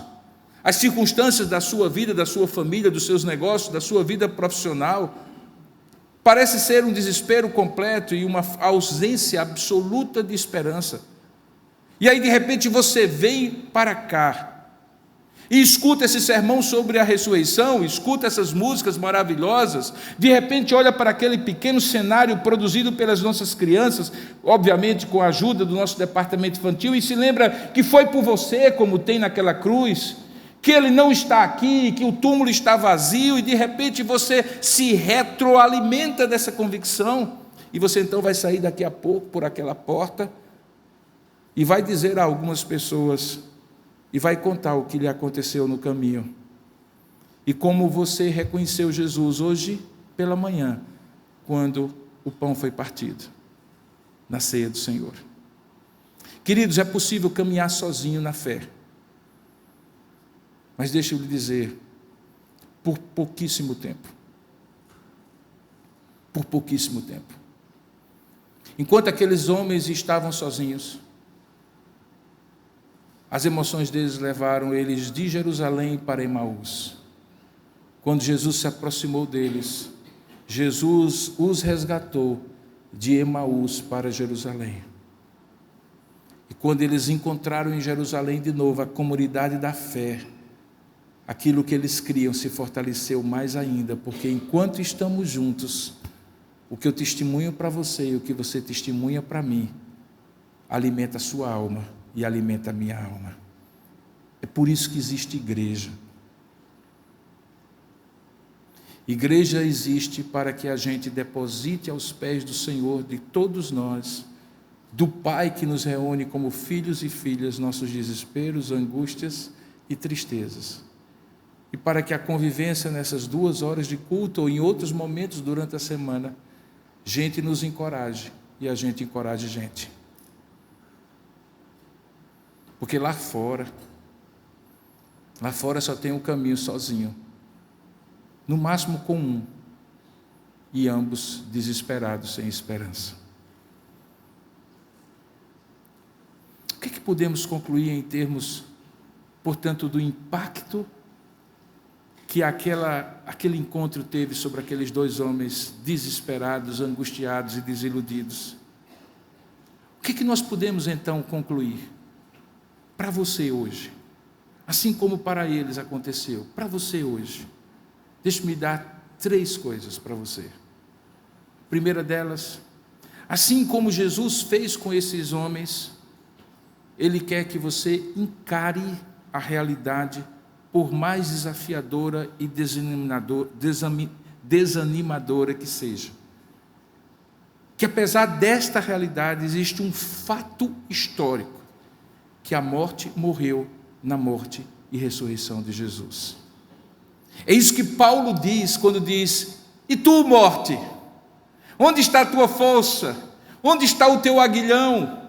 As circunstâncias da sua vida, da sua família, dos seus negócios, da sua vida profissional, parece ser um desespero completo e uma ausência absoluta de esperança. E aí de repente você vem para cá e escuta esse sermão sobre a ressurreição, escuta essas músicas maravilhosas, de repente olha para aquele pequeno cenário produzido pelas nossas crianças, obviamente com a ajuda do nosso departamento infantil, e se lembra que foi por você, como tem naquela cruz, que ele não está aqui, que o túmulo está vazio, e de repente você se retroalimenta dessa convicção, e você então vai sair daqui a pouco por aquela porta, e vai dizer a algumas pessoas, e vai contar o que lhe aconteceu no caminho, e como você reconheceu Jesus hoje pela manhã, quando o pão foi partido, na ceia do Senhor. Queridos, é possível caminhar sozinho na fé, mas deixa eu lhe dizer, por pouquíssimo tempo. Por pouquíssimo tempo. Enquanto aqueles homens estavam sozinhos, as emoções deles levaram eles de Jerusalém para Emaús. Quando Jesus se aproximou deles, Jesus os resgatou de Emaús para Jerusalém. E quando eles encontraram em Jerusalém de novo a comunidade da fé, aquilo que eles criam se fortaleceu mais ainda, porque enquanto estamos juntos, o que eu testemunho para você e o que você testemunha para mim, alimenta a sua alma e alimenta a minha alma. É por isso que existe igreja. Igreja existe para que a gente deposite aos pés do Senhor, de todos nós, do Pai que nos reúne como filhos e filhas, nossos desesperos, angústias e tristezas. E para que a convivência nessas 2 horas de culto ou em outros momentos durante a semana, gente nos encoraje e a gente encoraje gente. Porque lá fora só tem um caminho sozinho, no máximo com um, e ambos desesperados, sem esperança. podemos concluir em termos, portanto, do impacto que aquele encontro teve sobre aqueles dois homens desesperados, angustiados e desiludidos? O que nós podemos então concluir? Para você hoje, assim como para eles aconteceu, para você hoje, deixe-me dar 3 coisas para você. A primeira delas, assim como Jesus fez com esses homens, Ele quer que você encare a realidade, por mais desafiadora e desanimadora que seja. Que apesar desta realidade, existe um fato histórico, que a morte morreu na morte e ressurreição de Jesus. É isso que Paulo diz quando diz: e tu, morte? Onde está a tua força? Onde está o teu aguilhão?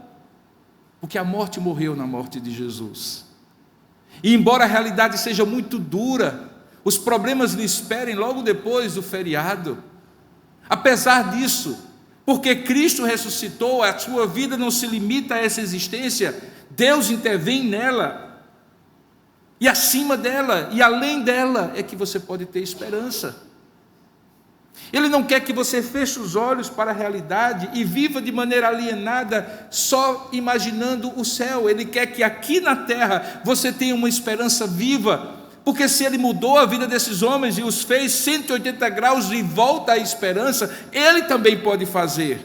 Porque a morte morreu na morte de Jesus. E embora a realidade seja muito dura, os problemas lhe esperem logo depois do feriado, apesar disso, porque Cristo ressuscitou, a sua vida não se limita a essa existência, Deus intervém nela, e acima dela, e além dela, é que você pode ter esperança. Ele não quer que você feche os olhos para a realidade e viva de maneira alienada, só imaginando o céu. Ele quer que aqui na terra você tenha uma esperança viva, porque se Ele mudou a vida desses homens e os fez 180 graus de volta à esperança, Ele também pode fazer.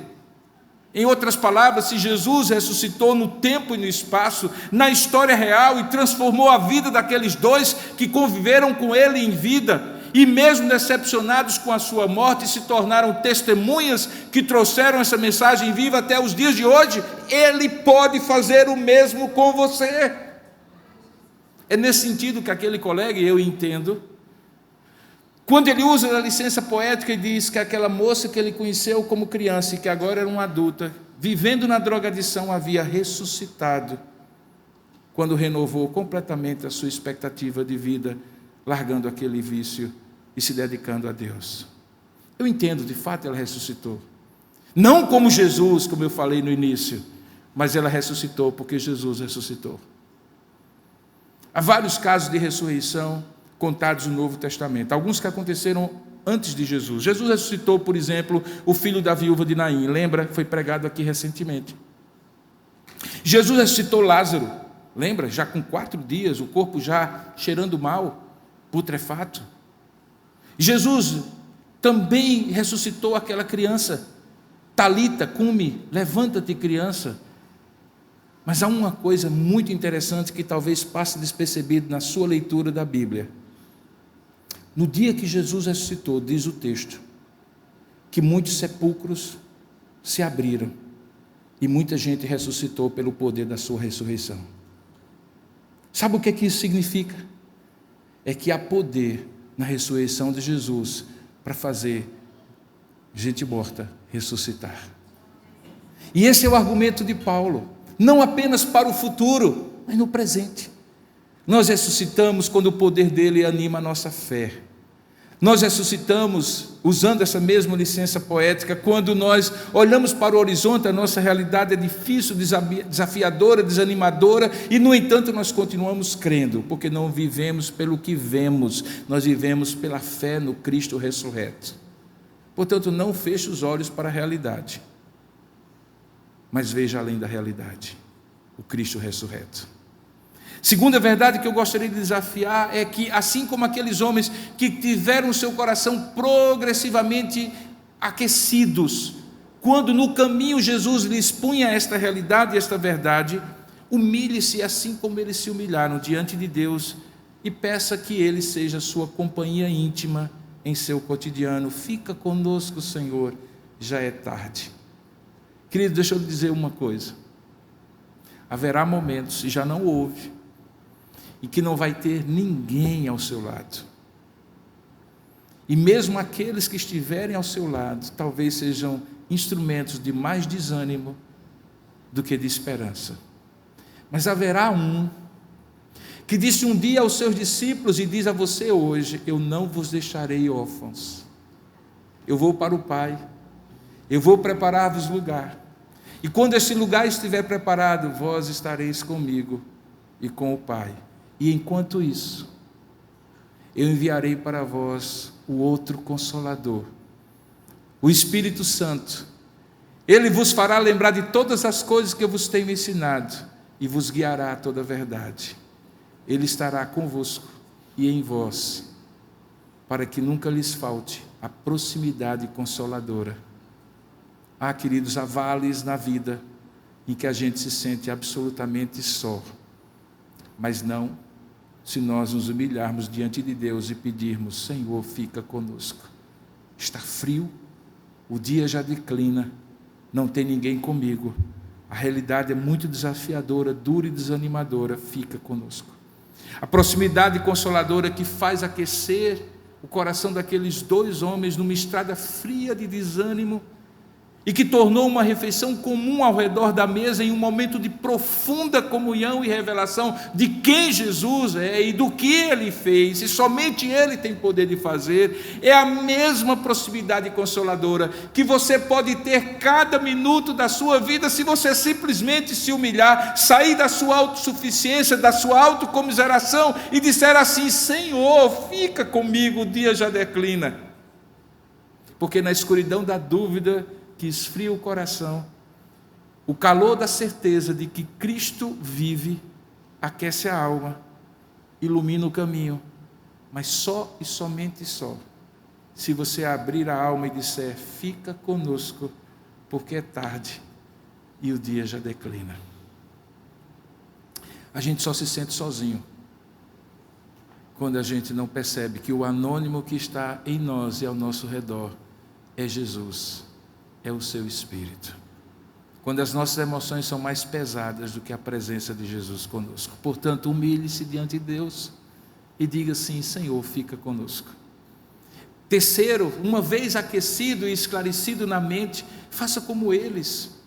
Em outras palavras, se Jesus ressuscitou no tempo e no espaço, na história real, e transformou a vida daqueles dois que conviveram com Ele em vida, e mesmo decepcionados com a sua morte, se tornaram testemunhas que trouxeram essa mensagem viva até os dias de hoje, Ele pode fazer o mesmo com você. É nesse sentido que aquele colega, e eu entendo, quando ele usa a licença poética e diz que aquela moça que ele conheceu como criança e que agora era uma adulta, vivendo na drogadição, havia ressuscitado, quando renovou completamente a sua expectativa de vida, largando aquele vício e se dedicando a Deus. Eu entendo, de fato ela ressuscitou. Não como Jesus, como eu falei no início, mas ela ressuscitou porque Jesus ressuscitou. Há vários casos de ressurreição contados no Novo Testamento, alguns que aconteceram antes de Jesus. Jesus ressuscitou, por exemplo, o filho da viúva de Naim, lembra? Foi pregado aqui recentemente. Jesus ressuscitou Lázaro, lembra? Já com 4 dias, o corpo já cheirando mal, putrefato. Jesus também ressuscitou aquela criança, Talita, cumi, levanta-te, criança. Mas há uma coisa muito interessante que talvez passe despercebido na sua leitura da Bíblia. No dia que Jesus ressuscitou, diz o texto, que muitos sepulcros se abriram e muita gente ressuscitou pelo poder da sua ressurreição. Sabe o que isso significa? É que há poder na ressurreição de Jesus para fazer gente morta ressuscitar. E esse é o argumento de Paulo, não apenas para o futuro, mas no presente. Nós ressuscitamos quando o poder dele anima a nossa fé. Nós ressuscitamos, usando essa mesma licença poética, quando nós olhamos para o horizonte, a nossa realidade é difícil, desafiadora, desanimadora, e no entanto nós continuamos crendo, porque não vivemos pelo que vemos, nós vivemos pela fé no Cristo ressurreto. Portanto, não feche os olhos para a realidade, mas veja além da realidade, o Cristo ressurreto. Segunda verdade que eu gostaria de desafiar é que, assim como aqueles homens que tiveram seu coração progressivamente aquecidos, quando no caminho Jesus lhes punha esta realidade e esta verdade, humilhe-se assim como eles se humilharam diante de Deus e peça que Ele seja sua companhia íntima em seu cotidiano. Fica conosco, Senhor, já é tarde. Querido, deixa eu lhe dizer uma coisa. Haverá momentos, e já não houve, e que não vai ter ninguém ao seu lado. E mesmo aqueles que estiverem ao seu lado, talvez sejam instrumentos de mais desânimo do que de esperança. Mas haverá um que disse um dia aos seus discípulos e diz a você hoje: eu não vos deixarei órfãos. Eu vou para o Pai, eu vou preparar-vos lugar. E quando esse lugar estiver preparado, vós estareis comigo e com o Pai. E enquanto isso, eu enviarei para vós o outro Consolador, o Espírito Santo. Ele vos fará lembrar de todas as coisas que eu vos tenho ensinado e vos guiará a toda a verdade. Ele estará convosco e em vós, para que nunca lhes falte a proximidade consoladora. Ah, queridos, há vales na vida em que a gente se sente absolutamente só, mas não se nós nos humilharmos diante de Deus e pedirmos: Senhor, fica conosco. Está frio, o dia já declina, não tem ninguém comigo, a realidade é muito desafiadora, dura e desanimadora, fica conosco. A proximidade consoladora que faz aquecer o coração daqueles dois homens numa estrada fria de desânimo, e que tornou uma refeição comum ao redor da mesa em um momento de profunda comunhão e revelação de quem Jesus é e do que Ele fez, e somente Ele tem poder de fazer. É a mesma proximidade consoladora que você pode ter cada minuto da sua vida se você simplesmente se humilhar, sair da sua autossuficiência, da sua autocomiseração e disser assim: Senhor, fica comigo, o dia já declina. Porque na escuridão da dúvida que esfria o coração, o calor da certeza de que Cristo vive aquece a alma, ilumina o caminho, mas só e somente só se você abrir a alma e disser: fica conosco, porque é tarde e o dia já declina. A gente só se sente sozinho quando a gente não percebe que o anônimo que está em nós e ao nosso redor é Jesus, é o seu Espírito. Quando as nossas emoções são mais pesadas do que a presença de Jesus conosco. Portanto, humilhe-se diante de Deus e diga assim: Senhor, fica conosco. Terceiro, uma vez aquecido e esclarecido na mente, faça como eles,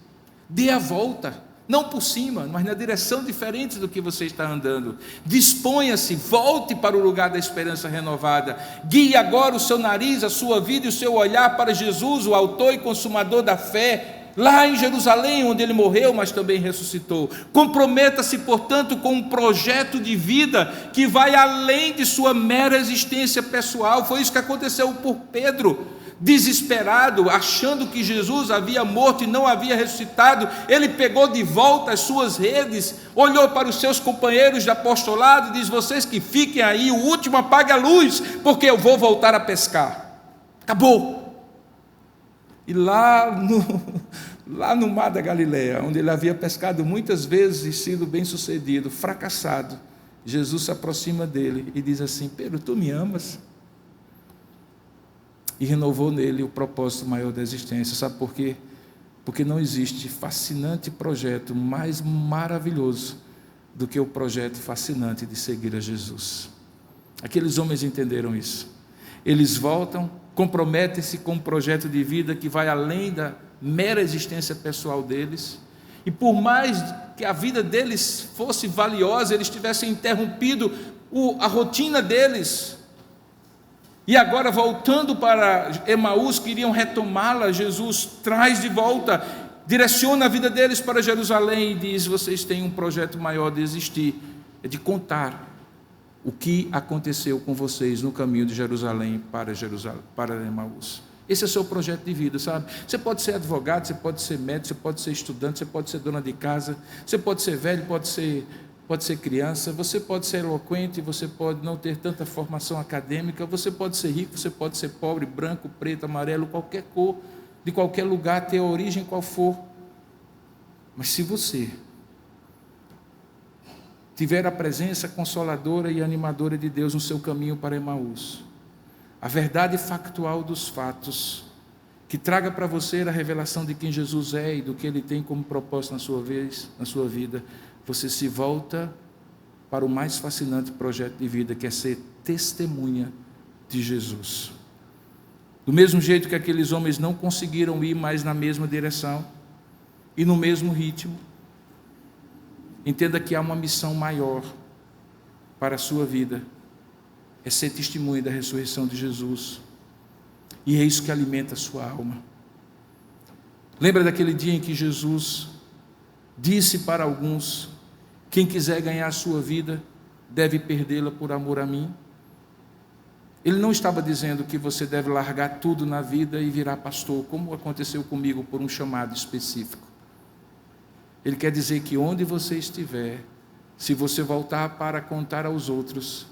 dê a volta, não por cima, mas na direção diferente do que você está andando. Disponha-se, volte para o lugar da esperança renovada. Guie agora o seu nariz, a sua vida e o seu olhar para Jesus, o autor e consumador da fé, lá em Jerusalém, onde ele morreu, mas também ressuscitou. Comprometa-se, portanto, com um projeto de vida que vai além de sua mera existência pessoal. Foi isso que aconteceu por Pedro. Desesperado, achando que Jesus havia morto e não havia ressuscitado, ele pegou de volta as suas redes, olhou para os seus companheiros de apostolado e diz: vocês que fiquem aí, o último apague a luz, porque eu vou voltar a pescar. Acabou. E lá no mar da Galileia, onde ele havia pescado muitas vezes e sido bem sucedido, fracassado, Jesus se aproxima dele e diz assim: Pedro, tu me amas? E renovou nele o propósito maior da existência. Sabe por quê? Porque não existe fascinante projeto mais maravilhoso do que o projeto fascinante de seguir a Jesus. Aqueles homens entenderam isso. Eles voltam, comprometem-se com um projeto de vida que vai além da mera existência pessoal deles, e por mais que a vida deles fosse valiosa, eles tivessem interrompido a rotina deles, e agora voltando para Emaús, queriam retomá-la, Jesus traz de volta, direciona a vida deles para Jerusalém e diz: vocês têm um projeto maior de existir, é de contar o que aconteceu com vocês no caminho de Jerusalém para Emaús. Esse é o seu projeto de vida, sabe? Você pode ser advogado, você pode ser médico, você pode ser estudante, você pode ser dona de casa, você pode ser velho, pode ser criança, você pode ser eloquente, você pode não ter tanta formação acadêmica, você pode ser rico, você pode ser pobre, branco, preto, amarelo, qualquer cor, de qualquer lugar, ter a origem qual for. Mas se você tiver a presença consoladora e animadora de Deus no seu caminho para Emaús, a verdade factual dos fatos, que traga para você a revelação de quem Jesus é e do que Ele tem como propósito na sua vida, você se volta para o mais fascinante projeto de vida, que é ser testemunha de Jesus. Do mesmo jeito que aqueles homens não conseguiram ir mais na mesma direção e no mesmo ritmo, entenda que há uma missão maior para a sua vida, é ser testemunha da ressurreição de Jesus, e é isso que alimenta a sua alma. Lembra daquele dia em que Jesus disse para alguns: quem quiser ganhar a sua vida, deve perdê-la por amor a mim? Ele não estava dizendo que você deve largar tudo na vida e virar pastor, como aconteceu comigo por um chamado específico. Ele quer dizer que onde você estiver, se você voltar para contar aos outros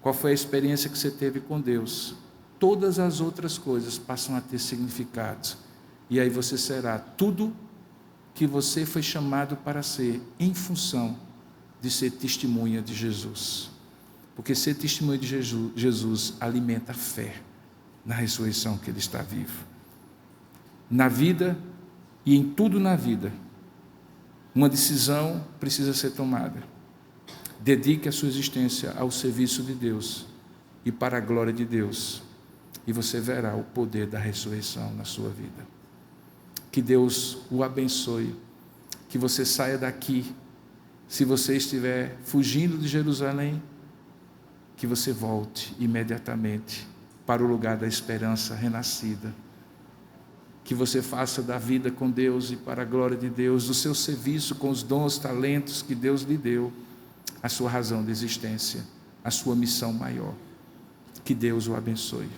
qual foi a experiência que você teve com Deus, todas as outras coisas passam a ter significado. E aí você será tudo que você foi chamado para ser, em função de ser testemunha de Jesus. Porque ser testemunha de Jesus alimenta a fé na ressurreição, que Ele está vivo. Na vida e em tudo na vida, uma decisão precisa ser tomada. Dedique a sua existência ao serviço de Deus e para a glória de Deus, e você verá o poder da ressurreição na sua vida. Que Deus o abençoe, que você saia daqui, se você estiver fugindo de Jerusalém, que você volte imediatamente para o lugar da esperança renascida, que você faça da vida com Deus e para a glória de Deus, do seu serviço com os dons, talentos que Deus lhe deu, a sua razão de existência, a sua missão maior. Que Deus o abençoe.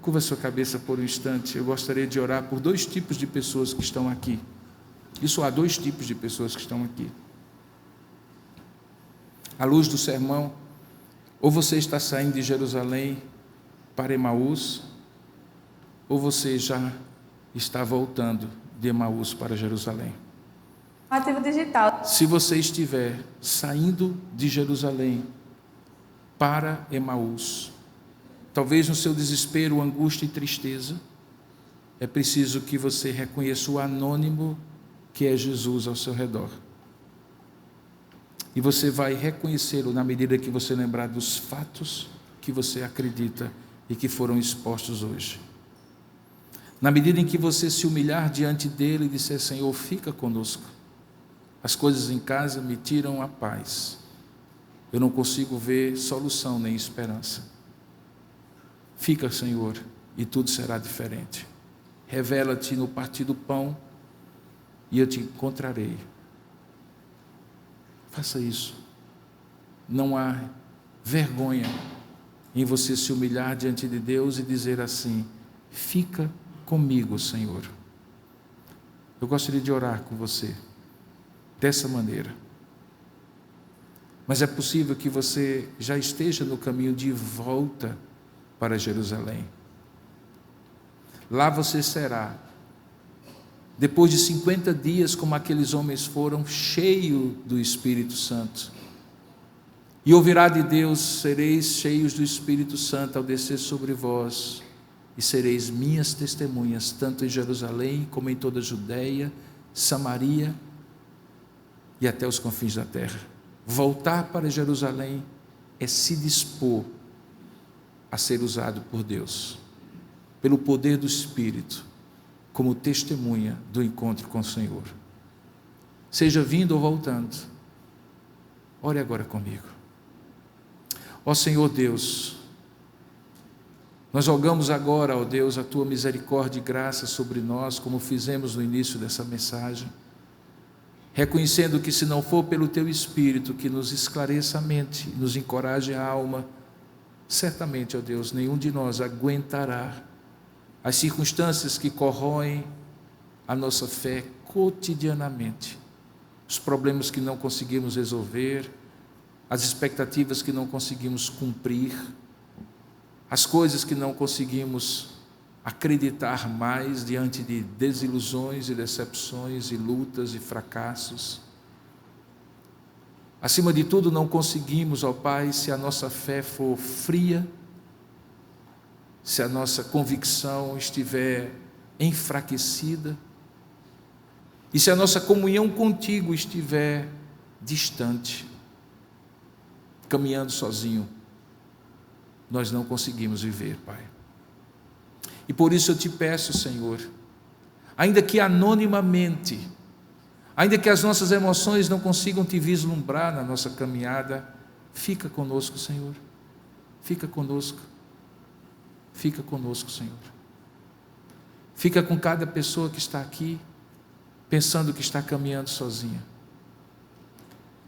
Curva sua cabeça por um instante. Eu gostaria de orar por 2 tipos de pessoas que estão aqui. Isso, há 2 tipos de pessoas que estão aqui. À luz do sermão, ou você está saindo de Jerusalém para Emaús, ou você já está voltando de Emaús para Jerusalém. Ativo digital. Se você estiver saindo de Jerusalém para Emaús, talvez no seu desespero, angústia e tristeza, é preciso que você reconheça o anônimo que é Jesus ao seu redor. E você vai reconhecê-lo na medida que você lembrar dos fatos que você acredita e que foram expostos hoje. Na medida em que você se humilhar diante dele e disser: Senhor, fica conosco. As coisas em casa me tiram a paz. Eu não consigo ver solução nem esperança. Fica, Senhor, e tudo será diferente. Revela-te no partir do pão e eu te encontrarei. Faça isso. Não há vergonha em você se humilhar diante de Deus e dizer assim: fica comigo, Senhor. Eu gostaria de orar com você dessa maneira. Mas é possível que você já esteja no caminho de volta para Jerusalém. Lá você será, depois de 50 dias, como aqueles homens foram, cheio do Espírito Santo. E ouvirá de Deus: sereis cheios do Espírito Santo ao descer sobre vós, e sereis minhas testemunhas, tanto em Jerusalém, como em toda a Judeia, Samaria e até os confins da terra. Voltar para Jerusalém é se dispor a ser usado por Deus, pelo poder do Espírito, como testemunha do encontro com o Senhor. Seja vindo ou voltando, ore agora comigo. Ó Senhor Deus, nós rogamos agora, ó Deus, a Tua misericórdia e graça sobre nós, como fizemos no início dessa mensagem, reconhecendo que se não for pelo Teu Espírito que nos esclareça a mente, nos encoraje a alma, certamente, ó Deus, nenhum de nós aguentará as circunstâncias que corroem a nossa fé cotidianamente, os problemas que não conseguimos resolver, as expectativas que não conseguimos cumprir, as coisas que não conseguimos acreditar mais diante de desilusões e decepções e lutas e fracassos. Acima de tudo, não conseguimos, ó Pai, se a nossa fé for fria, se a nossa convicção estiver enfraquecida, e se a nossa comunhão contigo estiver distante, caminhando sozinho, nós não conseguimos viver, Pai. E por isso eu te peço, Senhor, ainda que anonimamente, ainda que as nossas emoções não consigam te vislumbrar na nossa caminhada, fica conosco, Senhor. Fica conosco. Fica conosco, Senhor. Fica com cada pessoa que está aqui, pensando que está caminhando sozinha.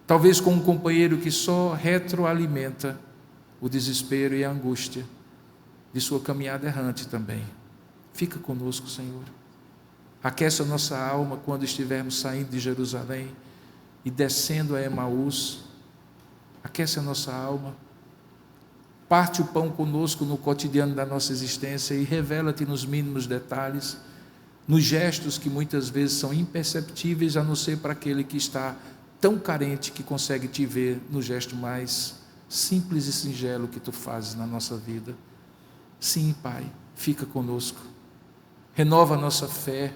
Talvez com um companheiro que só retroalimenta o desespero e a angústia de sua caminhada errante também. Fica conosco, Senhor. Aquece a nossa alma quando estivermos saindo de Jerusalém e descendo a Emaús. Aquece a nossa alma. Parte o pão conosco no cotidiano da nossa existência e revela-te nos mínimos detalhes, nos gestos que muitas vezes são imperceptíveis, a não ser para aquele que está tão carente que consegue te ver no gesto mais simples e singelo que tu fazes na nossa vida. Sim, Pai, fica conosco. Renova a nossa fé,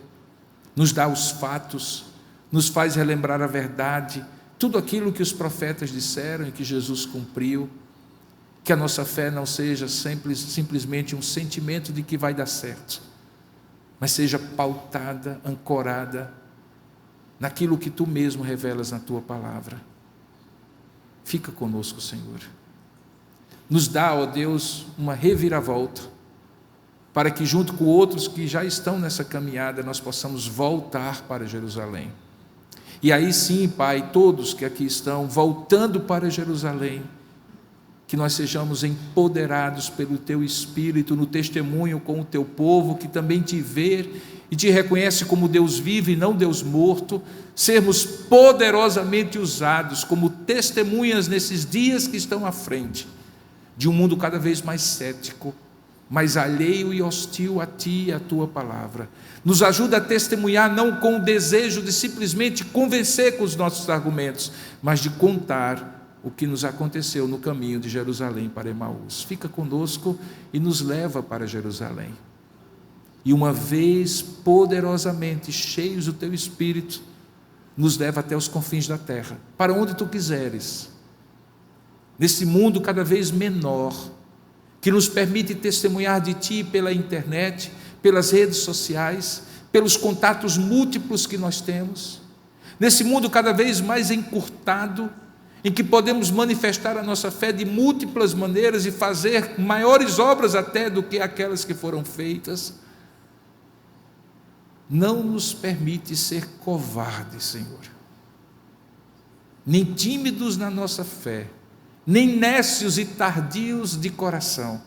nos dá os fatos, nos faz relembrar a verdade, tudo aquilo que os profetas disseram e que Jesus cumpriu. Que a nossa fé não seja simplesmente um sentimento de que vai dar certo, mas seja pautada, ancorada naquilo que tu mesmo revelas na tua palavra. Fica conosco, Senhor. Nos dá, ó Deus, uma reviravolta, para que junto com outros que já estão nessa caminhada, nós possamos voltar para Jerusalém. E aí sim, Pai, todos que aqui estão voltando para Jerusalém, que nós sejamos empoderados pelo Teu Espírito no testemunho com o Teu povo, que também Te vê e Te reconhece como Deus vivo e não Deus morto, sermos poderosamente usados como testemunhas nesses dias que estão à frente, de um mundo cada vez mais cético, mais alheio e hostil a Ti e a Tua palavra. Nos ajuda a testemunhar não com o desejo de simplesmente convencer com os nossos argumentos, mas de contar o que nos aconteceu no caminho de Jerusalém para Emaús. Fica conosco e nos leva para Jerusalém. E uma vez poderosamente cheios do Teu Espírito, nos leva até os confins da terra, para onde Tu quiseres. Nesse mundo cada vez menor, que nos permite testemunhar de Ti pela internet, pelas redes sociais, pelos contatos múltiplos que nós temos. Nesse mundo cada vez mais encurtado, em que podemos manifestar a nossa fé de múltiplas maneiras e fazer maiores obras até do que aquelas que foram feitas, não nos permite ser covardes, Senhor, nem tímidos na nossa fé, nem nécios e tardios de coração.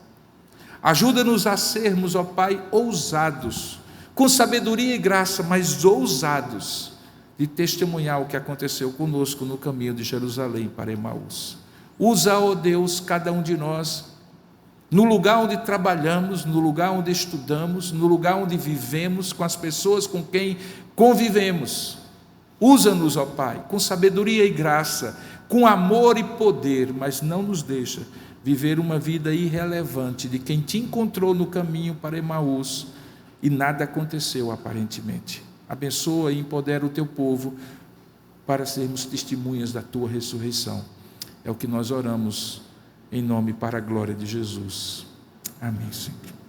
Ajuda-nos a sermos, ó Pai, ousados, com sabedoria e graça, mas ousados, de testemunhar o que aconteceu conosco no caminho de Jerusalém para Emaús. Usa, ó Deus, cada um de nós, no lugar onde trabalhamos, no lugar onde estudamos, no lugar onde vivemos, com as pessoas com quem convivemos. Usa-nos, ó Pai, com sabedoria e graça, com amor e poder, mas não nos deixa viver uma vida irrelevante de quem Te encontrou no caminho para Emaús e nada aconteceu aparentemente. Abençoa e empodera o Teu povo para sermos testemunhas da Tua ressurreição. É o que nós oramos em nome para a glória de Jesus. Amém, Senhor.